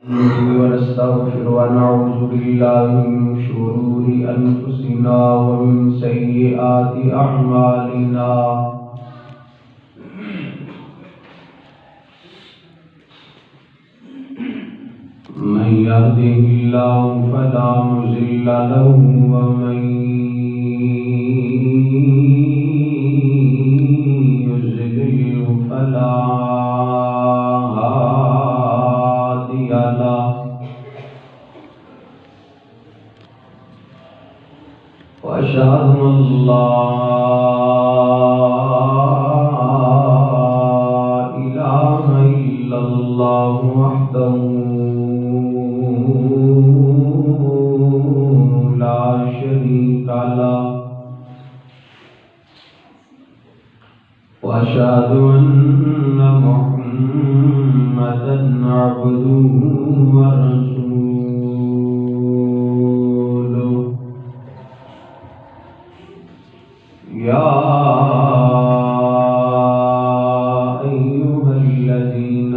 ونستغفر ونعوذ بالله من شرور أنفسنا ومن سيئات أعمالنا من يهده الله فلا مضل له ومن يضلل فلا هادي له وأشهد أن لا إله إلا الله وحده لا شريك له وأشهد أن محمدا عبده ورسوله يا أيها الذين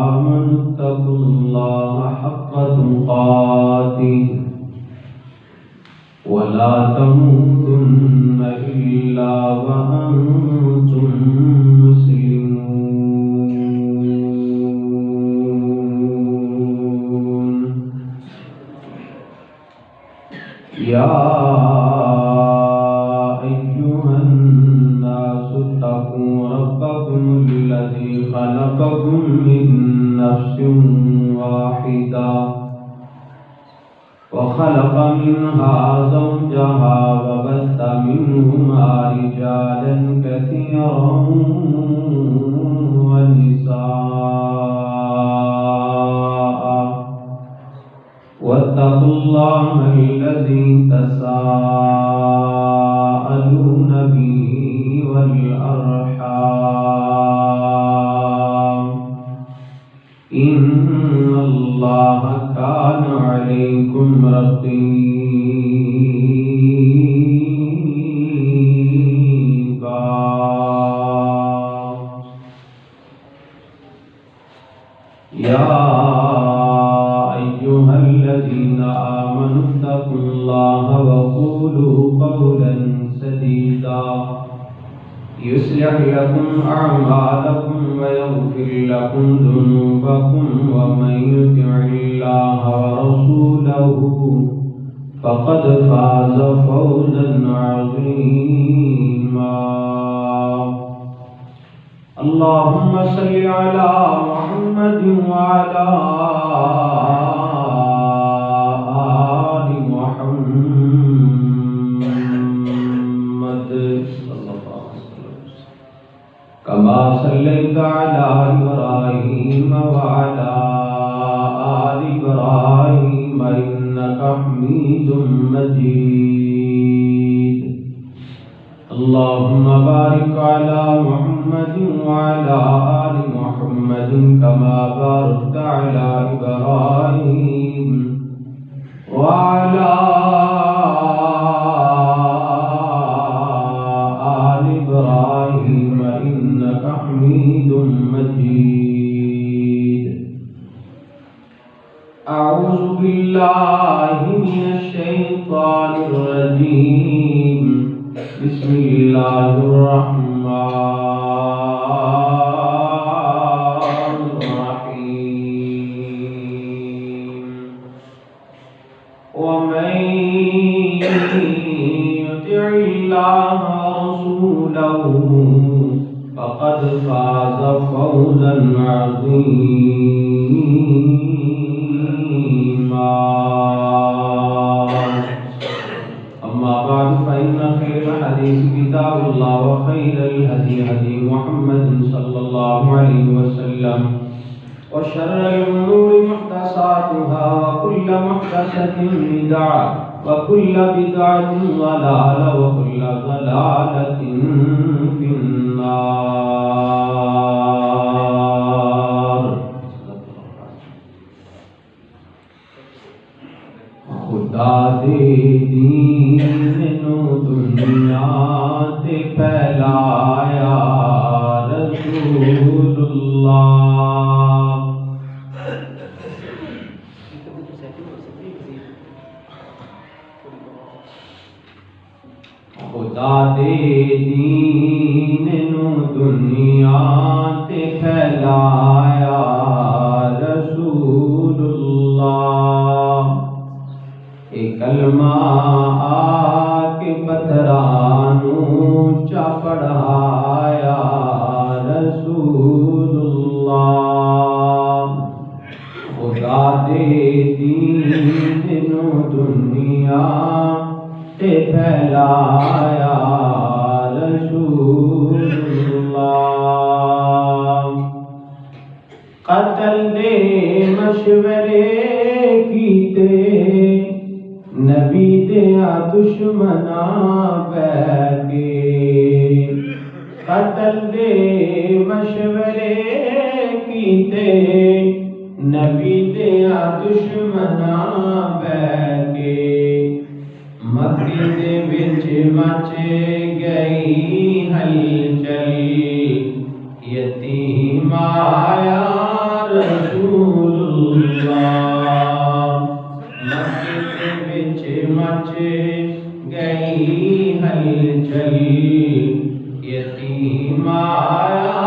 آمنوا اتقوا الله حق تقاته ولا تموتن إلا وأنتم مسلمون يا أيها الناس اتقوا ربكم الذي خلقكم من نفس واحدة وخلق منها زوجها وبث منهما رجالا كثيرا ونساء واتقوا الله الذي تساءلون به والأرحام إن الله كان عليكم رقيبا يا أيها الذين آمنوا اتقوا الله وقولوا قولا سديدا يصلح لكم أعمالكم ويغفر لكم ذنوبكم ومن يطع الله ورسوله فقد فاز فوزا عظيما اللهم صل على محمد وعلى آل محمد كما صليت على إبراهيم وعلى آل إبراهيم إنك حميد مجيد اللهم بارك على محمد وعلى آل محمد كما باركت على إبراهيم وعلى آل إبراهيم إنك حميد مجيد أعوذ بالله من الشيطان الرجيم بسم الله الرحمن الرحيم ومن يطع الله ورسوله فقد فاز فوزا عظيما أما بعد فإن خير الحديث كتاب الله وخير الهدي هدي محمد صلى الله عليه وسلم وشر الأمور محدثاتها وكل محدثة بدعة وكل بدعة ضلالة وكل ضلالة في النار خدا دے دین نو دنیا تے پھیلایا رسول اللہ خدا دے دین نو دنیا تے پھیلایا رسول اللہ اے کلمہ آکے پتھرانو چا پڑھایا رسول اللہ خدا دے دین نو دنیا تے پھیلایا رسول اللہ قتل دے مشورے کیتے نبی دیا دشمناں بیٹھے قتل دے مشورے کیتے نبی دیا دشمناں بیٹھے مکی دے وچ مچ گئی ہلچل یتیم آیا رسول اللہ مکی دے وچ مچ گئی ہلچل یتیم آیا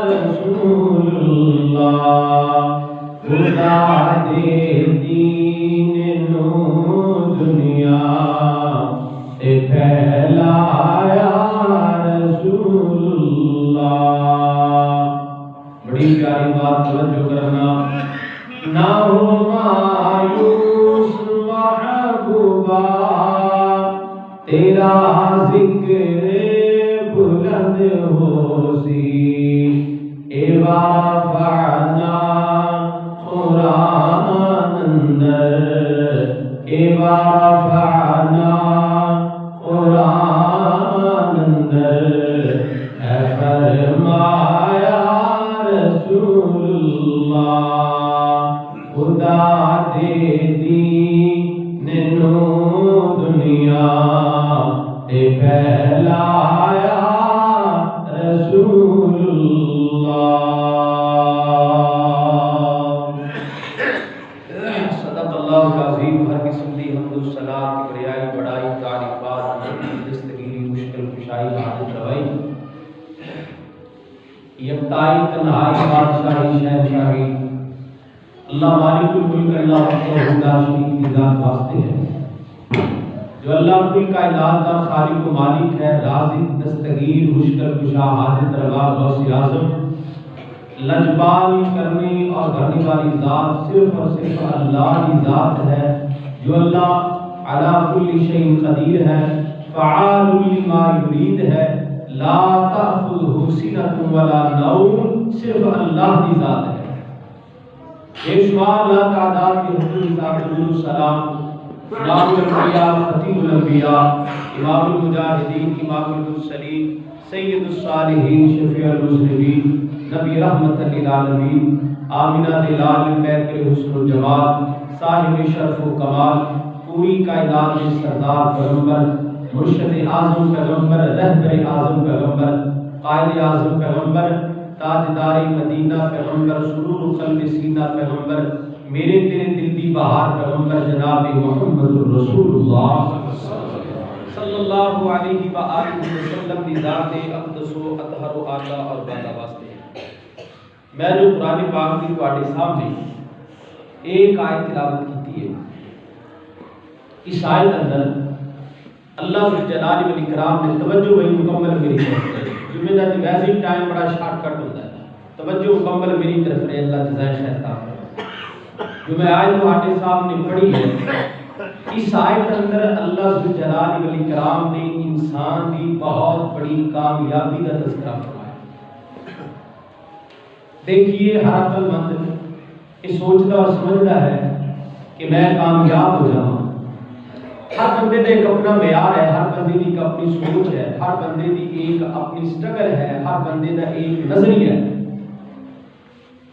رسول اللہ خدا دے دین نو دنیا تے پھیلایا رسول اللہ بڑی پیاری بات توجہ کرنا نہ ہو مایوس محبوبہ تیرا ذکر بلند ہو سی اے وافعنا قرآن اندر اے وافعنا قرآن اندر اے فرمایا رسول اللہ خدا دے دین نو دنیا تے پھیلایا رسول اللہ صدق اللہ العظیم ہر قسم دی حمد و ثنا کبریائی بڑائی تعریفات دستگیری مشکل کشائی حاجت روائی یکتائی تنہائی بادشاہی شہنشاہی اللہ مالک الملک اللہ وحدہ لا شریک کی ذات واسطے ہے جو اللہ کل کائنات کا خالق و مالک ہے رازق دستگیر مشکل کشا حاجت روا غوث اعظم لجبال کرنے اور بھرنے والی ذات صرف اور صرف اللہ کی ذات ہے جو اللہ علی کل شیء قدیر ہے فعال لما یرید ہے لا تأخذہ سنۃ ولا نوم صرف اللہ کی ذات ہے بے شمار لا تعداد کے حضور ذات السلام امام الانبیاء خطیب الانبیاء امام المجاہدین امام المرسلین سید الصالحین شفیع المذنبین نبی رحمت للعالمین آمینہ دلال پیر کے حسن و جمال صاحب شرف و کمال پوری کائنات کے سردار پیغمبر مرشد اعظم پیغمبر رہبر اعظم پیغمبر قائد اعظم پیغمبر تاجدار مدینہ پیغمبر سرور قلب سینہ پیغمبر میرے تیرے دل دی بہار پیغمبر جناب محمد رسول اللہ صلی اللہ علیہ وآلہ وسلم دی ذات اقدس و اطہر و اعلیٰ اور بالا واسطے میں جو قرآن پاک کی تواڈے سامنے ایک آیت تلاوت کیتی ہے اس آیت اندر اللہ جلال والاکرام نے توجہ وہی مکمل میری طرف جمعہ دا ویسے ہی ٹائم بڑا شارٹ کٹ ہوتا ہے توجہ مکمل میری طرف نے اللہ جزائے خیر عطا فرمائے جو میں آیت تواڈے سامنے پڑھی ہے اس آیت اندر اللہ جلال والاکرام نے انسان کی بہت بڑی کامیابی کا تذکرہ فرمایا دیکھیے ہر عقل مند یہ سوچتا اور سمجھتا ہے کہ میں کامیاب ہو جاؤں ہر بندے کا ایک اپنا معیار ہے ہر بندے کی ایک اپنی سوچ ہے ہر بندے کی ایک اپنی سٹرگل ہے ہر بندے کا ایک نظریہ ہے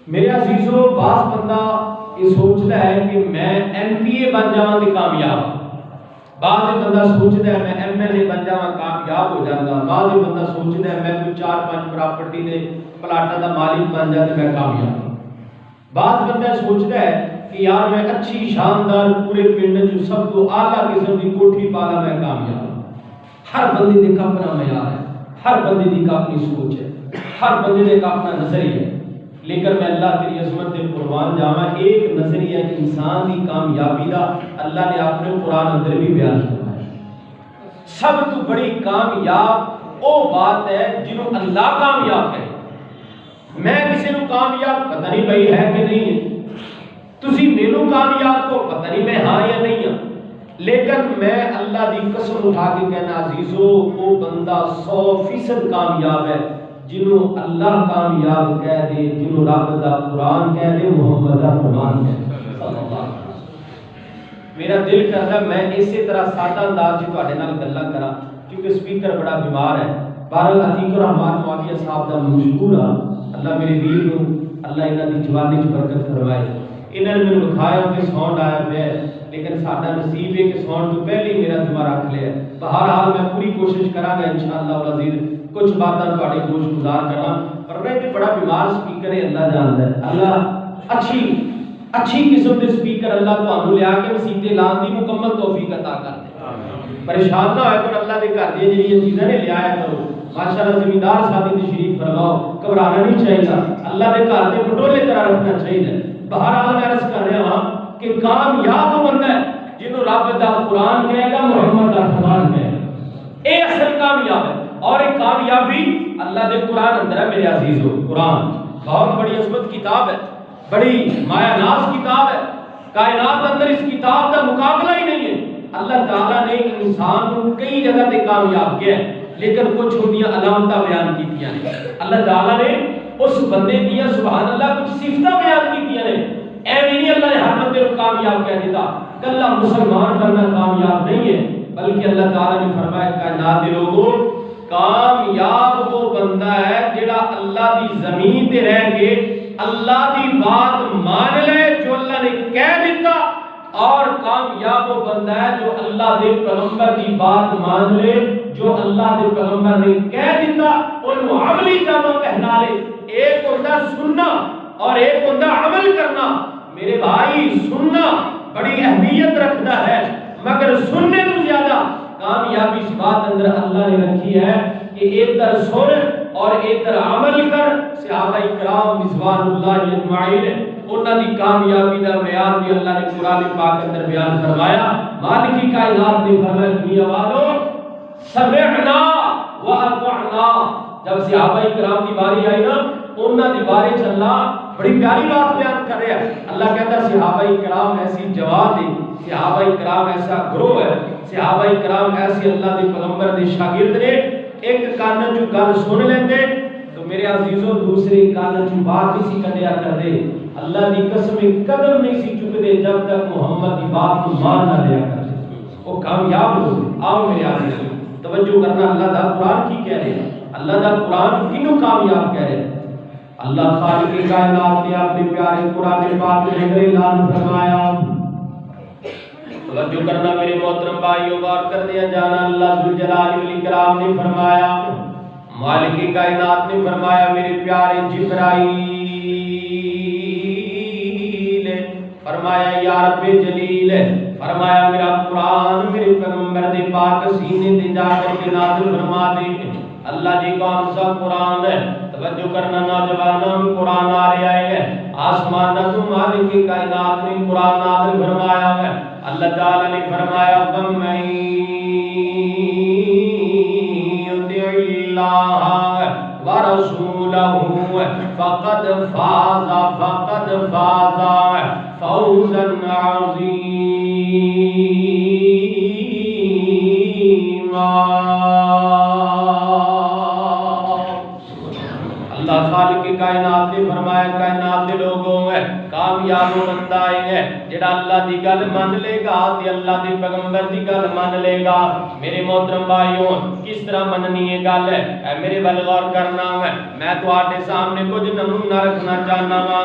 میرے عزیزو بعض بندہ یہ سوچتا ہے کہ میں ایم پی اے بن جاواں تے کامیاب بعض بندہ سوچتا ہے میں ایم ایل اے بن جاواں کامیاب ہو جاؤں گا بعض بندہ سوچتا ہے میں کوئی 4-5 پراپرٹی دے پلاٹاں دا مالک بن جاں تے میں کامیاب بعض بندہ سوچتا ہے کہ یار میں اچھی شاندار پورے پنڈ جو سب تو اعلیٰ قسم کی کوٹھی پالا میں کامیاب ہر بندے کا اپنا معیار ہے، ہر بندے کا اپنی سوچ ہے، ہر بندے کا اپنا نظریہ ہے، لیکن میں اللہ تیری عظمت دے قربان جاواں ایک نظریہ انسان دی کامیابی دا اللہ نے اپنے قرآن اندر بھی بیان فرمایا۔ سب تو بڑی کامیاب وہ بات ہے جنہوں اللہ کامیاب ہے۔ میں کسی نو کامیاب پتہ نہیں بھائی ہے کہ نہیں ہے، تسی مینوں کامیاب کو پتہ نہیں میں ہاں یا نہیں ہاں، لیکن میں اللہ دی قسم اٹھا کے کہنا عزیزو وہ بندہ 100% کامیاب ہے جنہوں اللہ کامیاب کہہ دے، جنہوں رب دا قرآن کہہ دے، محمد دا فرمان کہہ دے صلی اللہ علیہ وسلم۔ میرا دل کرتا ہے میں اسی طرح سادہ انداز سے تواڈے نال گلاں کراں کیونکہ سپیکر بڑا بیمار ہے۔ بہرحال عتیق الرحمان معاویہ صاحب دا مشکور ہاں، اللہ میرے ویر نو اللہ انہاں دی جوانی وچ برکت فرمائے۔ انہاں نے مینوں دکھایا کہ ساؤنڈ آیا پیا ہے، لیکن ساڈا نصیب ہے کہ ساؤنڈ تو پہلے ہی میرا جمع رکھ لیا ہے۔ بہرحال میں پوری کوشش کراں گا انشاءاللہ العزیز کچھ باتاں تواڈے گوش گزار کراں، پر میں تے بڑا بیمار سپیکر ہے، اللہ جاندا ہے۔ اللہ اچھی قسم دے سپیکر اللہ تانوں لیا کے مسیتے لان دی مکمل توفیق عطا کر دے۔ پریشان نہ ہوئے پر اللہ دے گھر دی جڑی چیزاں نے لیا ہے کرو۔ ماشاءاللہ زمیندار صاحب تشریف فرماؤ، گھبرانا نہیں چاہیے، اللہ دے گھر دے پٹولے طرح رکھنا چاہیے۔ بہرحال میں عرض کر رہا ہاں کہ کامیاب وہ بندہ ہے جنہوں رب دا قرآن کہے گا، محمد دا فرمان کہے گا، اے اصل کامیاب ہے۔ اور ایک کامیابی اللہ دے قرآن اندر ہے میرے عزیزو۔ قرآن بہت بڑی عظمت کتاب ہے، بڑی مایا ناز کتاب ہے، کائنات اندر اس کتاب کا مقابلہ ہی نہیں ہے۔ اللہ تعالیٰ نے انسان کو کئی جگہ تے کامیاب کیا ہے، لیکن کچھ ہوندیاں علامتاں بیان کیتیاں نے۔ اللہ تعالیٰ نے اس بندے دیاں سبحان اللہ کچھ صفتاں بیان کیتیاں نے۔ ایویں نہیں اللہ نے ہر بندے کو کامیاب کہہ دیتا، کلا مسلمان بننا کامیاب نہیں ہے، بلکہ اللہ تعالیٰ نے فرمایا کائنات دے لوگوں کامیاب وہ بندہ ہے جڑا اللہ دی زمین تے رہ کے اللہ دی بات مان لے جو اللہ نے کہہ دیتا، اور کامیاب وہ بندہ ہے جو اللہ دے پیغمبر دی بات مان لے جو اللہ دے پیغمبر نے کہہ دیتا، انہوں عملی جامہ پہنا لے۔ ایک ہوتا سننا اور ایک ہوتا عمل کرنا۔ میرے بھائی سننا بڑی اہمیت رکھتا ہے، مگر سننے تو زیادہ کامیابی اس بات اندر اللہ نے رکھی ہے کہ ایک در سن اور ایک در عمل کر۔ صحابہ کرام رضوان اللہ اجمعین انہاں دی کامیابی دا معیار بھی اللہ نے قرآن پاک اندر بیان فرمایا۔ مالک کائنات نے فرمایا دنیا والوں سمعنا واطعنا۔ جب صحابہ کرام دی باری آئی نا انہاں دی باری چ اللہ بڑی پیاری بات بیان کر رہا ہے۔ اللہ کہتا ہے صحابہ کرام ایسی جواب ہے، صحابہ کرام ایسا گروہ ہے، صحابہ کرام ایسے اللہ دے پیغمبر دے شاگرد نے ایک کان جو گل سن لیندے تو میرے عزیزوں دوسرے کان جو بات نہیں سی کڈیا کر دے۔ اللہ دی قسم قدم نہیں سی چکدے جب تک محمد دی بات کو مان نہ لیا کر دے، وہ کامیاب ہو گئے۔ آؤ میرے عزیزوں توجہ کرنا، اللہ دا قرآن کی کہہ رہے ہیں، اللہ دا قرآن کینوں کامیاب کہہ رہے ہیں۔ اللہ خالق کائنات نے اپنے پیارے قرآن پاک میں اعلان فرمایا، توجہ کرنا میرے محترم بھائیوں، غور کر دیا جانا، اللہ ذوالجلال والاکرام نے فرمایا، مالک کائنات نے فرمایا میرے پیارے جبرائیل، فرمایا یا رب جلیل، فرمایا میرا قرآن میرے پیغمبر دے پاک سینے تے جا کر کے نازل فرما دے۔ اللہ جی کون سا قرآن ہے؟ توجہ کرنا نوجوانوں، قرآن آ رہا ہے، آسمان تو مالک کائنات نے قرآن نازل فرمایا ہے۔ اللہ تعالی نے فرمایا وَمَن يُطِعِ اللَّهَ وَرَسُولَهُ فَقَدْ فَازَ فَوْزًا عَظِيمًا۔ اللہ خالق کائنات نے فرمایا کائنات دے لوگوں ہے کامیاب بندہ ہے جڑا اللہ دی گل مان لے گا تے اللہ دے پیغمبر دی گل مان لے گا۔ میرے محترم بھائیوں کس طرح مننی یہ گل ہے، اے میرے ول غور کرنا ہے، میں تواڈے سامنے کچھ نمونہ رکھنا چاہنا وا۔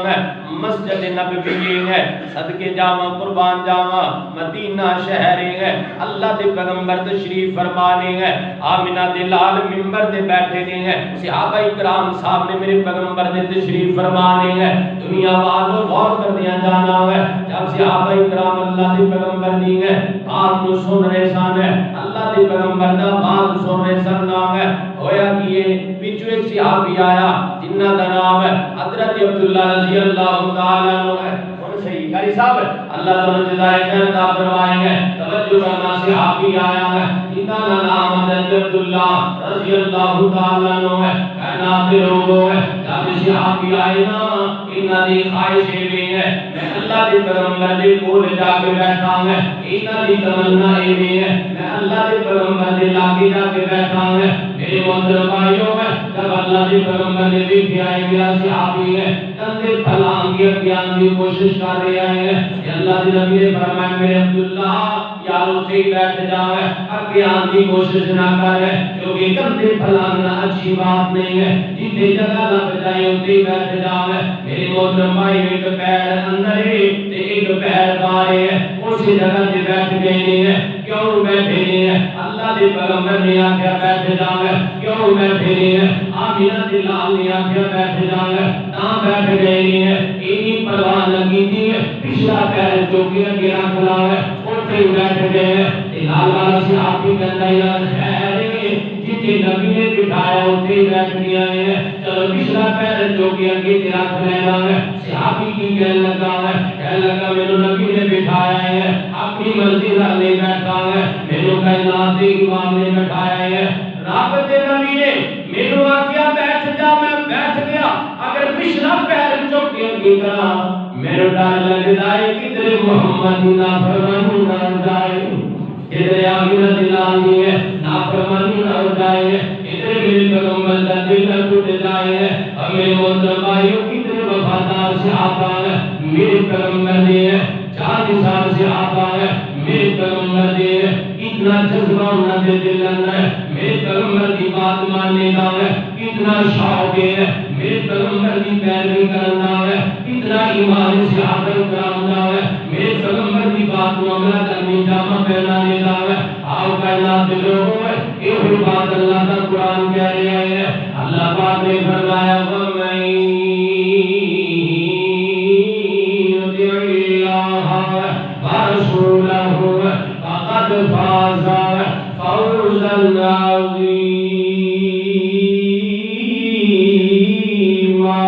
مسجد نبوی ہے، صدقے جاواں قربان جاواں، مدینہ شہر ہے، اللہ دے پیغمبر تشریف فرمانے ہیں، آمنہ دے لال منبر دے بیٹھے ہیں، صحابہ کرام صاحب نے میرے پیغمبر دے تشریف فرمانے ہیں۔ دنیا والوں غور کر دیا جانا ہے، جب صحابہ کرام اللہ دے پیغمبر دی ہے بات کو سن رہے سن، اللہ اللہ دے پیغمبر دا بات سن رہے سن نام ہے ہویا کہ یہ پچھو ایک صحابی آیا جنہ دا نام ہے حضرت عبداللہ رضی اللہ تعالیٰ عنہ ہے صحیح قاری صاحب اللہ تعالیٰ جزائے خیر دا فرمائیں گے توجہ کرنا صحابی آیا ہے جنہ دا نام حضرت عبداللہ رضی اللہ تعالیٰ عنہ ہے کائنات کے لوگوں ہے جب صحابی آئے نا انہاں دی خواہشیں بھی ہے میں اللہ دے پیغمبر دے کول جا کے بیٹھا ہوں انہاں دی تمنا یہ بھی ہے میں اللہ دے پیغمبر دے لاگے جا کے بیٹھا ہوں میرے محترم بھائیوں میں جب اللہ دے پیغمبر نے بھی آئے میرا صحابی ہے کندھے پھلان کے اپیان کی کوشش کر رہے ہیں کہ اللہ دے نبی نے فرمایا میرے عبداللہ یارو سے بیٹھ جاؤ اپیان کی کوشش نہ کر کیونکہ کندھے پھلانا اچھی بات نہیں ہے جتنے جگہ لگ جائے اتنے بیٹھ جاؤ میرے محترم بھائی ایک پیر اندر ہے ایک پیر باہر ہے اسی جگہ سے بیٹھ گئے ہیں کیوں بیٹھے ہیں اللہ دے پیغمبر نے آکھیا بیٹھ جاؤ کیوں بیٹھے ہیں آمینہ دے لال نے آکھیا بیٹھ جاؤ تاں بیٹھ گئے ہیں اینی پرواہ لگی تھی پچھلا پیر جو کہ اگے رکھ لا ہے اٹھے بیٹھ گئے ہیں لال والا صحابی کہتا ہے یار خیر جتنے نبی نے بٹھایا اتنے بیٹھ گیا ہے چلو پچھلا پیر جو کہ اگے رکھ لینا ہے صحابی کی کہنے لگا میرے نبی نے بٹھایا ہے اپنی مرضی سے نہیں بیٹھا ہے میرے کائنات کے امام نے بٹھایا ہے رب دے نبی نے میرے آکھیا بیٹھ جا میں بیٹھ گیا اگر پچھلا پیر چوک کے اگے کرا میرے ڈر لگدا ہے کدھر محمد نافرمانی نہ ہو جائے ادھر آمینہ دلانی ہے نافرمانی نہ ہو جائے ادھر میرے پیغمبر کا دل نہ ٹوٹ جائے ہمیں محترم بھائیوں کتنے وفادار صحابہ ہیں میرے پیغمبر نے 40 سال سے آبا ہے میرے پیغمبر نے اتنا جذبہ انہاں دے دل اندر ہے میرے پیغمبر کی بات ماننے کا ہے کتنا شوق ہے میرے پیغمبر کی پیروی کرنا ہے کتنا ایمان سے آدر کرنا ہے میرے پیغمبر کی بات کو عمل کرنے جامع پہنا دیتا ہے آؤ کائنات لوگوں میں ایک بات اللہ کا قرآن کہہ رہے ہیں اللہ پاک نے فرمایا وَمَن يُطِعِ اللَّهَ وَرَسُولَهُ فَقَدْ فَازَ فَوْزًا عَظِيمًا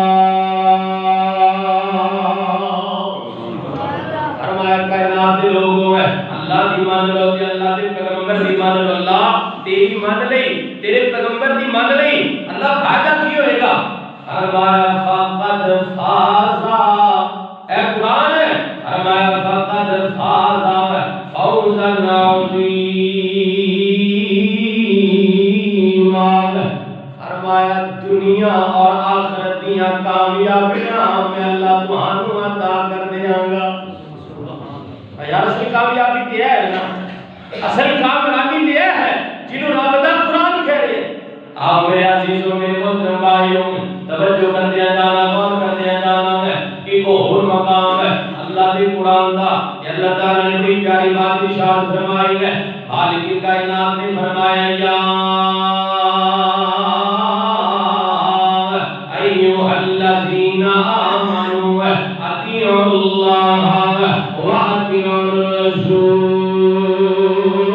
فرمایا کائنات کے لوگوں ہے اللہ دی مان لو تے اللہ دے پیغمبر دی مان لو اللہ تیری مان لئی تیرے پیغمبر دی مان لئی اللہ فائدہ کی ہوئے گا فرمایا فقد فاز اے قرآن ہے فرمایا فقد فاز فوزا عظیما فرمایا دنیا اور آخرت دی کامیابیاں میں اللہ تانوں عطا کر دیاں گا یار اصل کامیابی تے ہے نا اصل کامیابی تے ہے جنوں رب دا قرآن کہہ رہے آؤ میرے عزیزوں میرے محترم بھائیوں توجہ کر دیا جانا غور کر دیا جانا ہے کہ وہ اور مقام ہے اللہ دے قرآن دا کہ اللہ تعالیٰ نے بڑی پیاری بات ارشاد فرمائی ہے خالق کائنات نے فرمایا یا ایھا الذین آمنوا اطیعوا اللہ واطیعوا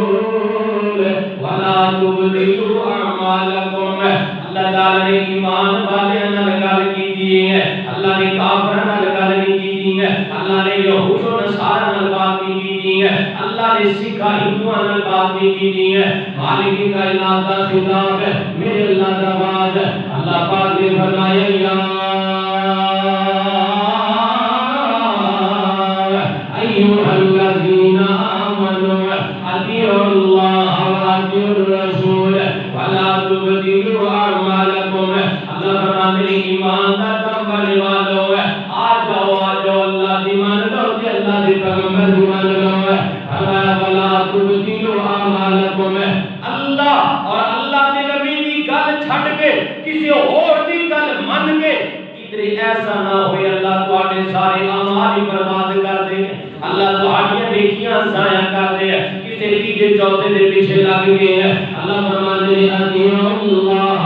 الرسول ولا تبطلوا اعمالکم اللہ تعالیٰ نے ایمان والے نال گل کی ہے اللہ نے کافر نال گل نہیں کی ہے اللہ نے یہود و نصارا نال بات نہیں کی ہے اللہ نے سکھ ہندوؤں نال بات نہیں کی ہے مالک کائنات کا خطاب ہے میرے اللہ کا آواز ہے اللہ پاک نے فرمایا یا ایھا الذین آمنوا اطیعوا اللہ واطیعوا الرسول ولا تبطلوا اعمالکم اللہ فرماتے ہیں ایمان دا کم کرنے والوں ہے آ جاؤ اللہ دی مان لو تے اللہ دے پیغمبر دی مان لو فرمایا ولا تبطلوا اعمالکم اللہ اور اللہ دے نبی دی گل چھڈ کے کسی اور دی گل من کے کدھر ایسا نہ ہوئے اللہ تواڈے سارے اعمال ہی برباد کر دے اللہ تواڈیاں نیکیاں ضائع کر دے کسی تیجے چوتھے دے پیچھے لگ گئے ہیں اللہ فرماتے ہیں اطیعوا اللہ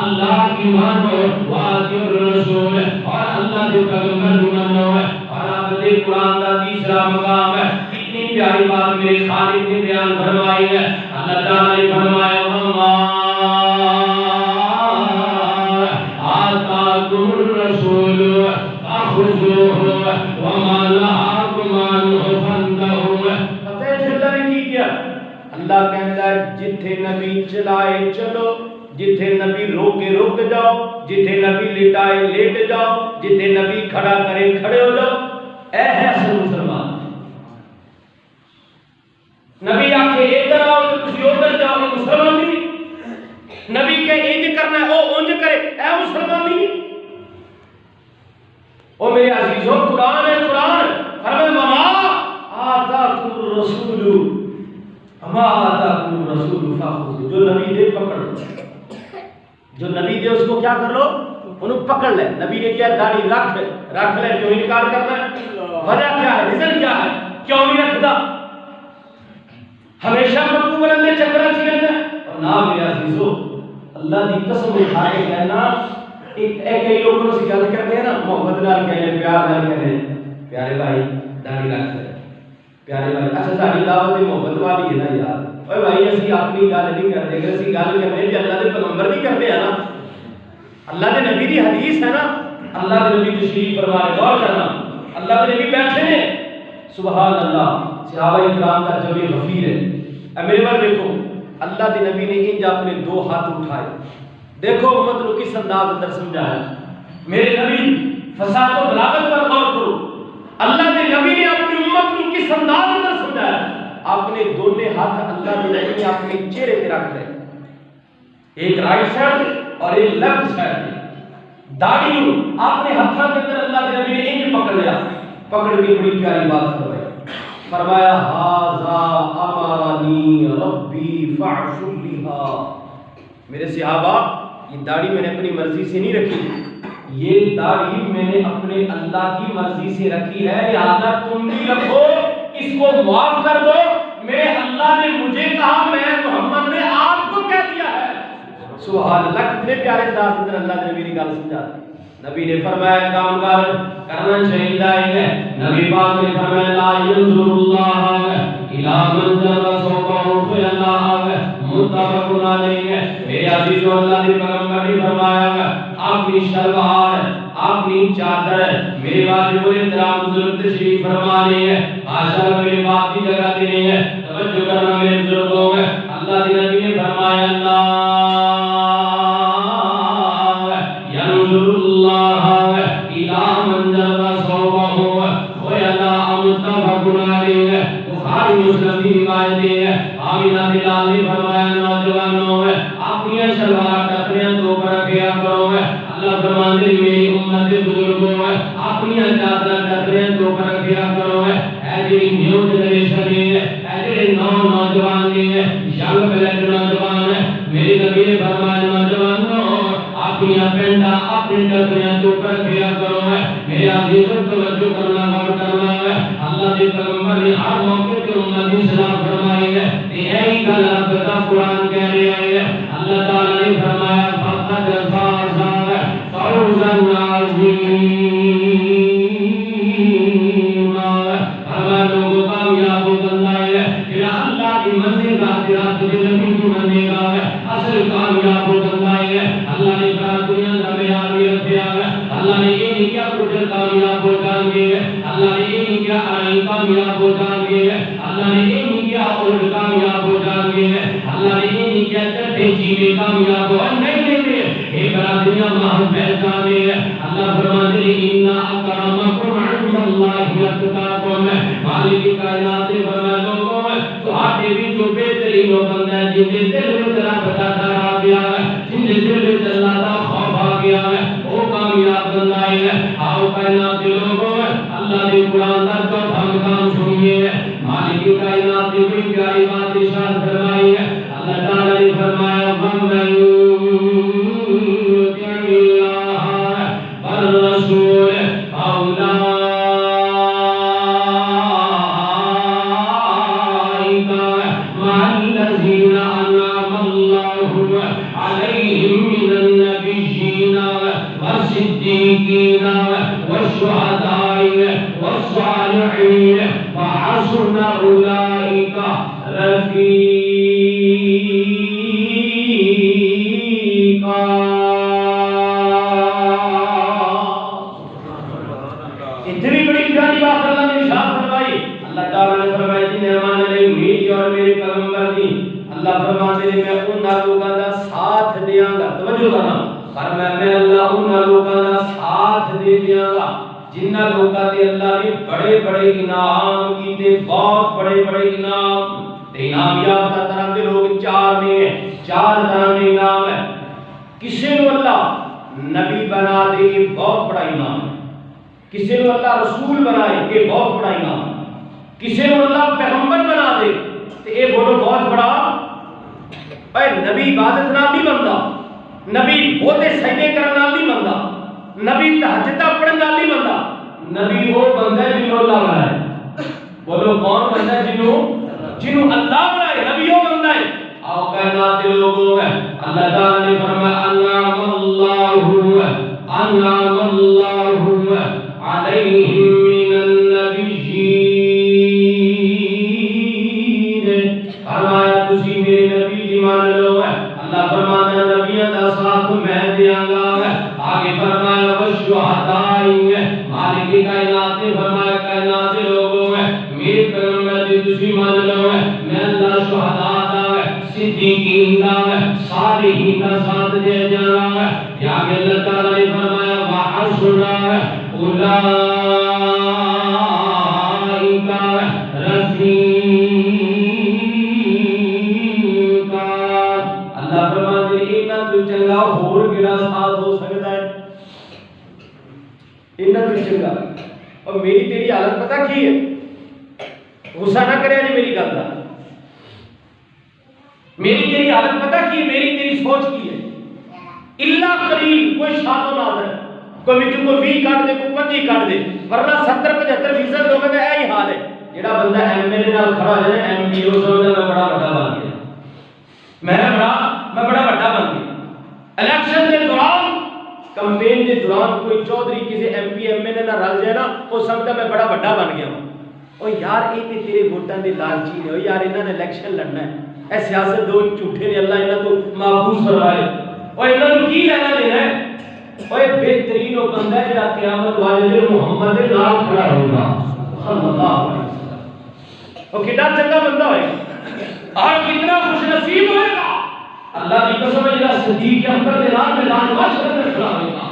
اللہ کی مانو واطیعوا الرسول اور اللہ کے پیغمبر کی مانو اور آپ دے قرآن کا تیسرا مقام ہے کتنی پیاری بات میرے خالق نے بیان فرمائی ہے اللہ تعالیٰ نے فرمایا وما آتاکم الرسول فخذوہ وما نہاکم عنہ فانتہوا۔ پتہ ہے اللہ نے کی کیا؟ اللہ کہتا ہے جتھے نبی چلائے چلو، جتھے نبی روکے رک جاؤ، جتھے نبی لٹائے لیٹ جاؤ، جتھے نبی کھڑا کرے کھڑے ہو جاؤ۔ اے ہے اصل مسلمان۔ نبی آکھے ادھر آؤ تو تسی ادھر جاؤ، مسلمان نہیں۔ نبی کہ انج کرنا ہے او انج کرے، اے مسلمان نہیں۔ او میرے عزیزوں قرآن ہے قرآن، فرمائے وما آتاکم الرسول وما آتاکم الرسول فخذوہ، جو نبی دے پکڑ لو، جو نبی دے اس کو کیا کر لو، انہوں پکڑ لے۔ نبی نے کیا داڑھی رکھ لے، جو انکار کرنا ہے وجہ کیا ہے، ریزن کیا ہے، کیوں نہیں رکھتا؟ ہمیشہ مکو بلندے چکرہ چی رہنا ہے۔ اور نا میرے عزیزو اللہ دی قسم اٹھا کے کہنا، ایک کئی لوگوں سے گل کرتے ہیں نا، محبت نال کہنے، پیار نال کہنے، پیارے بھائی داڑھی رکھ لے، پیارے بھائی اچھا ساری دعوت محبت والی ہے نا یار، اوے بھائی اسی اپنی گل نہیں کرتے کہ اسی گل کرنے کہ اللہ دے پیغمبر دی کرتے ہیں نا، اللہ دے نبی دی حدیث ہے نا، اللہ دے نبی تشریف فرما رہے، غور کرنا، اللہ دے نبی بیٹھے نے، سبحان اللہ، صحابہ کرام کا جمع غفیر ہے۔ اے میرے بار دیکھو اللہ دے نبی نے انج اپنے دو ہاتھ اٹھائے، دیکھو امت کو کس انداز اندر سمجھایا، میرے نبی فساد و بلاغت پر غور کرو، اللہ دے نبی نے اپنی امت کو کس انداز اندر سمجھایا، اپنے دونوں ہاتھ اللہ دے نبی نے اپنے چہرے پہ رکھ لے، ایک رائٹ سائڈ اور ایک لیفٹ سائڈ، داڑھی اپنے ہاتھوں کے اندر اللہ کے نبی نے انج پکڑ لیا، پکڑ کے بڑی پیاری بات فرمائی، فرمایا ھذا امرنی ربی فاعف لھا، میرے صحابہ یہ داڑھی میں نے اپنی مرضی سے نہیں رکھی، یہ داڑھی میں نے اپنے اللہ کی مرضی سے رکھی ہے، لہذا تم بھی رکھو، اس کو معاف کر دو، میرے اللہ نے مجھے کہا، میں محمد نے آپ کو کہہ دیا ہے۔ سبحان اللہ، کتنے پیارے انداز اندر اللہ نے نبی کی گل سمجھاتی۔ نبی نے فرمایا کام کرنا چاہیے ہے، نبی پاک نے فرمایا لا ينظر اللہ الی من جر ثوبہ فیلہ، متفق علیہ۔ میرے عزیزو اللہ نے پیغمبر نے فرمایا اپنی شلوار اپنی چادر، میرے واجب الاحترام بزرگ تشریف فرما رہے ہیں، ماشاءاللہ میرے باپ کی جگہ دے رہے ہیں، توجہ کرنا میرے بزرگوں میں، اللہ کے نبی نے فرمایا اللہ ينظر اللہ الی من جر ثوبہ فیلہ، متفق علیہ۔ بخاری مسلم کی روایت ہے، آمینہ بلال نے فرمایا نوجوانوں اپنی شلوار ٹکریاں تو پر رکھیا کرو، اللہ فرماتے ہیں میری امت بزرگوں اپنی چادر ٹکریاں تو پر رکھیا کرو، اے جی نیو جنریشن ہے، اے جی نوجوان ہے، ینگ بلیک نوجوان ہے، میرے نبی نے فرمایا نوجوانوں اپنی پینڈا اپنی ٹکریاں تو پر رکھیا کرو، میرے عزیزوں توجہ کرنا غور کرنا ہے، اللہ کے پیغمبر نے ہر موقع پر امت کی اصلاح فرمائی ہے، یہی گل رب کا قرآن کہہ رہا ہے، اللہ تعالیٰ نے فرمایا فقد فاز فوزا عظیما، ہمارے لوگوں کامیاب ہو بندہ ہے کہ اللہ کی منزل کا تیرا تجھے نبی کی منزل کا ہے، اصل کامیاب ہو بندہ ہے، اللہ نے کہا دنیا کا میاری رکھیا ہے، اللہ نے یہ نہیں کیا کچھ کامیاب ہو جان گے، اللہ نے یہ نہیں کیا آئی کامیاب ہو جان گے، اللہ نے یہ نہیں کیا اور کامیاب ہو جان گے، اللہ نے یہ نہیں کیا چٹے چیلے کامیاب ہو، نہیں ایک برادریاں محل پہچانے ہیں، اللہ فرماتے ہیں اِنَّا أَكْرَمَكُمْ عِنْدَ اللَّهِ أَتْقَاكُمْ، مالک کائنات نے فرمایا لوگوں تو آتے بھی جو بہترین ہو بندہ ہے، جن کے دل میں تیرا بتا دار آ گیا ہے، جن کے دل میں اللہ کا خوف آ گیا ہے، وہ کامیاب بندہ ہے۔ آؤ کائنات کے لوگوں اللہ کے قرآن کا چوتھا مقام سنیے، مالک کائنات نے بڑی پیاری بات ارشاد فرمائی ہے، اللہ تعالیٰ نے فرمایا وَمَن يُطِعِ اللَّهَ وَالرَّسُولَ فَأُولَٰئِكَ مَعَ الَّذِينَ أَنْعَمَ اللَّهُ عَلَيْهِم مِّنَ النَّبِيِّينَ وَالصِّدِّيقِينَ وَالشُّهَدَاءِ وَالصَّالِحِينَ وَحَسُنَ أُولَٰئِكَ رَفِيقًا۔ جنہیں مان لے میری اور میرے پیغمبر دی اللہ فرماتے ہیں میں انہاں لوگاں دا ساتھ دیاں گا توجہ کرنا فرمایا میں اللہ انہاں لوگاں دا ساتھ دے دیاں گا جنہاں لوگاں دے اللہ نے بڑے بڑے انعام کیتے بہت بڑے بڑے انعام انعام یافتہ طرح دے لوگ چار طرح دے انعام ہے کسی کو اللہ نبی بنا دے یہ بہت بڑا انعام ہے کسی کو اللہ رسول بنائے یہ بہت بڑا انعام ہے کسی کو اللہ پیغمبر بنا دے تو یہ بولو بہت بڑا اے نبی عبادت نال نہیں بندا نبی بہتے سجدے کرن نال نہیں بندا نبی تہجد پڑھن نال نہیں بندا نبی وہ بندہ ہے جنوں اللہ بنائے بولو کون بندہ ہے جنوں اللہ بنائے نبی وہ بندہ ہے آؤ کائنات کے لوگوں میں اللہ تعالی نے فرمایا انعم اللہ علیہم من النبیین فرمایا تسی میرے نبی دی مان لو اللہ فرماتا ہے نبیوں دا ساتھ میں دیاں گا آگے فرمایا والشہداء مالک کائنات نے فرمایا کائنات کے لوگوں میں میرے پیغمبر دی تسی مان لو میں اللہ شہداء صدیقین کا صالحین کا ساتھ دے جانا یا کہ اللہ تعالی نے فرمایا وحسن اولئک رفیقا اللہ فرماتے ہیں انہاں تو چنگا ہور کیڑا ساتھ ہو سکتا ہے انہاں تو چنگا اور میری تیری حالت پتہ کی ہے غصہ نہ کرے جی میری گل دا میری تیری حالت پتہ کی ہے میری تیری سوچ کی ہے اللہ قریب کوئی شاد و نادر کوئی وچ کو 20 کاٹ دے کوئی 25 کاٹ دے ورنہ 70-75% لوگوں کا یہی حال ہے جڑا بندہ ایم ایل اے نال کھڑا ہو جائے ایم پی او سمجھدا میں بڑا بڑا بن گیا میں بڑا بڑا بن گیا الیکشن کے دوران کمپین کے دوران کوئی چودھری کسی M P M L A نال رل جائے نا وہ سمجھدا میں بڑا بڑا بن گیا ہوں او یار یہ تے تیرے ووٹاں دے لالچی نے او یار انہاں نے الیکشن لڑنا ہے اے سیاست دو جھوٹے نے اللہ انہاں تو محفوظ فرمائے اور انہاں نوں کی لینا دینا ہے اوے بہترین وہ بندہ ہے جڑا قیامت والے دن محمد دے نال کھڑا ہوگا صلی اللہ علیہ وسلم او کتنا چنگا بندہ ہوئے اور کتنا خوش نصیب ہوئے گا اللہ کی قسم ہے جڑا صدیق اکبر دے نال میدان محشر میں کھڑا ہوگا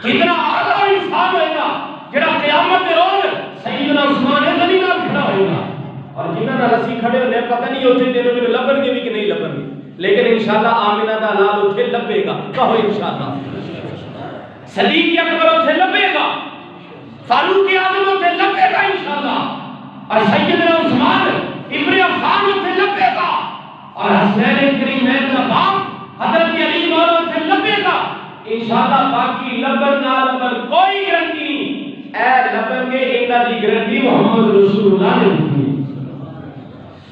کتنا اعلی انسان ہوئے گا جڑا قیامت دے روز سیدنا عثمان غنی نال کھڑا ہوگا اور جنہاں نال اسی کھڑے ہونے پتہ نہیں اوتھے تینوں میں لبن گے بھی کہ نہیں لبن گے لیکن انشاءاللہ آمنہ دا لال اوتھے لبے گا کہو انشاءاللہ صدیق اکبر اوتھے لبے گا فاروق اعظم اوتھے لبے گا انشاءاللہ اور سیدنا عثمان ابن عفان اوتھے لبے گا اور حسین کریمین کا باپ حضرت علی مولا اوتھے لبے گا انشاءاللہ باقی لبن نہ لبن کوئی گارنٹی نہیں اے لبن گے انہاں دی گارنٹی محمد رسول اللہ نے دی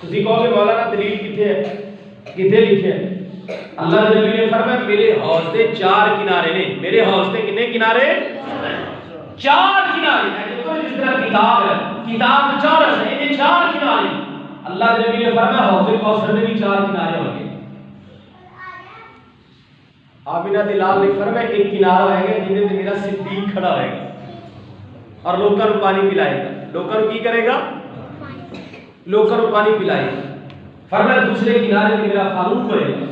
تسی کہو کہ مولانا دلیل کتنے لکھے ہے اللہ نے نبی نے فرمایا میرے حوض دے 4 کنارے نے میرے حوض دے کتنے کنارے 4 کنارے ہیں دیکھو جس طرح کتاب ہے کتاب 4 ہے یہ 4 کنارے اللہ نے نبی نے فرمایا حوض کوثر میں بھی 4 کنارے ہوں گے آمینہ دے لال نے فرمایا ایک کنارہ ہے گا جنہیں میرا صدیق کھڑا رہے گا اور لوگوں کو پانی پلائے گا لوگوں کو کی کرے گا لوگوں کو پانی پلائے گا فرمایا دوسرے کنارے پہ میرا فاروق ہوئے گا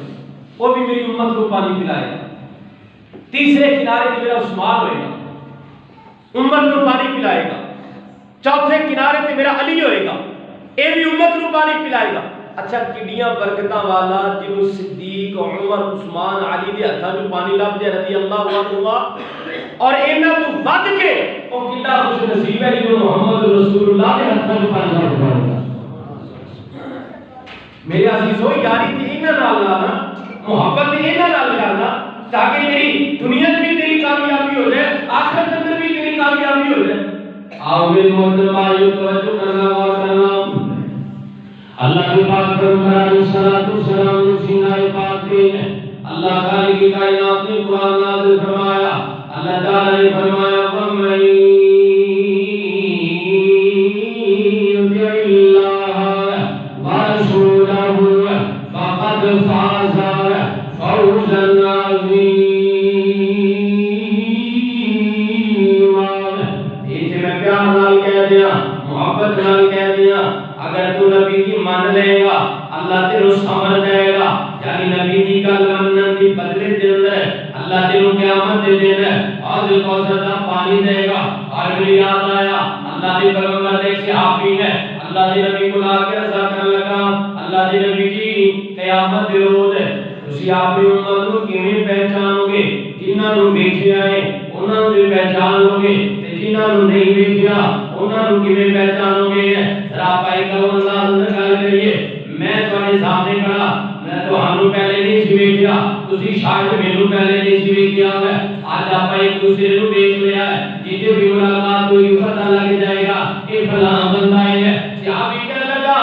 وہ بھی میری امت کو پانی پلائے گا تیسرے کنارے پہ میرا عثمان ہوئے گا امت کو پانی پلائے گا چوتھے کنارے پہ میرا علی ہوئے گا یہ بھی امت کو پانی پلائے گا اچھا کڈیاں برکتاں والا جنوں صدیق عمر عثمان علی دے ہتھاں جو پانی لب جائے رضی اللہ عنہ اور انہاں تو ود کے او کتنا خوش نصیب ہے جو محمد رسول اللہ دے ہتھاں جو پانی لب جائے میرے عزیزو یاری تھی انہاں نال لانا محبت انہاں نال کرنا تاکہ میری دنیا میں بھی تیری کامیابی ہو جائے آخرت میں بھی تیری کامیابی ہو جائے آؤ میرے محترم بھائیو توجہ کرنا اور کرنا اللہ کے پاک پیغمبر علیہ الصلوۃ والسلام سینہ پاک میں اللہ خالق کائنات نے قرآن نازل فرمایا اللہ تعالی نے فرمایا وَمَن يُطِعِ اللَّهَ وَرَسُولَهُ فَقَدْ فَازَ فَوْزًا عَظِيمًا یہ میں پیار نال کہہ دیا محبت نال کہہ دیا اگر تو نبی کی مان لے گا اللہ تینوں سمجھ دے گا یعنی نبی دی گل منن دی بدلے دے اندر اللہ تینوں قیامت دے دینا اور کوثر دا پانی دے گا اور میری یاد آیا اللہ دے پیغمبر دے صحابی نے اللہ دے نبی کو لا کے رضا کرنے لگا اللہ دے نبی جی قیامت دے روز تسی اپنی امت نو کیویں پہچانو گے جنہاں نو ویکھیا ہے انہاں نو پہچان لو گے تے جنہاں نو نہیں ویکھیا انہاں نو کیویں پہچانو گے ذرا پائی کرو اللہ سے گل کریے میں تمہارے سامنے کھڑا میں تہانوں پہلے نہیں سی ویکھیا تسی شاید مینوں پہلے نہیں سی ویکھیا ہے آج آپ ایک دوسرے نو ویکھ لیا ہے جتے بھی ملاقات ہوئی پتہ لگ جائے گا اے فلاں بندہ ہے صحابی کہنے لگا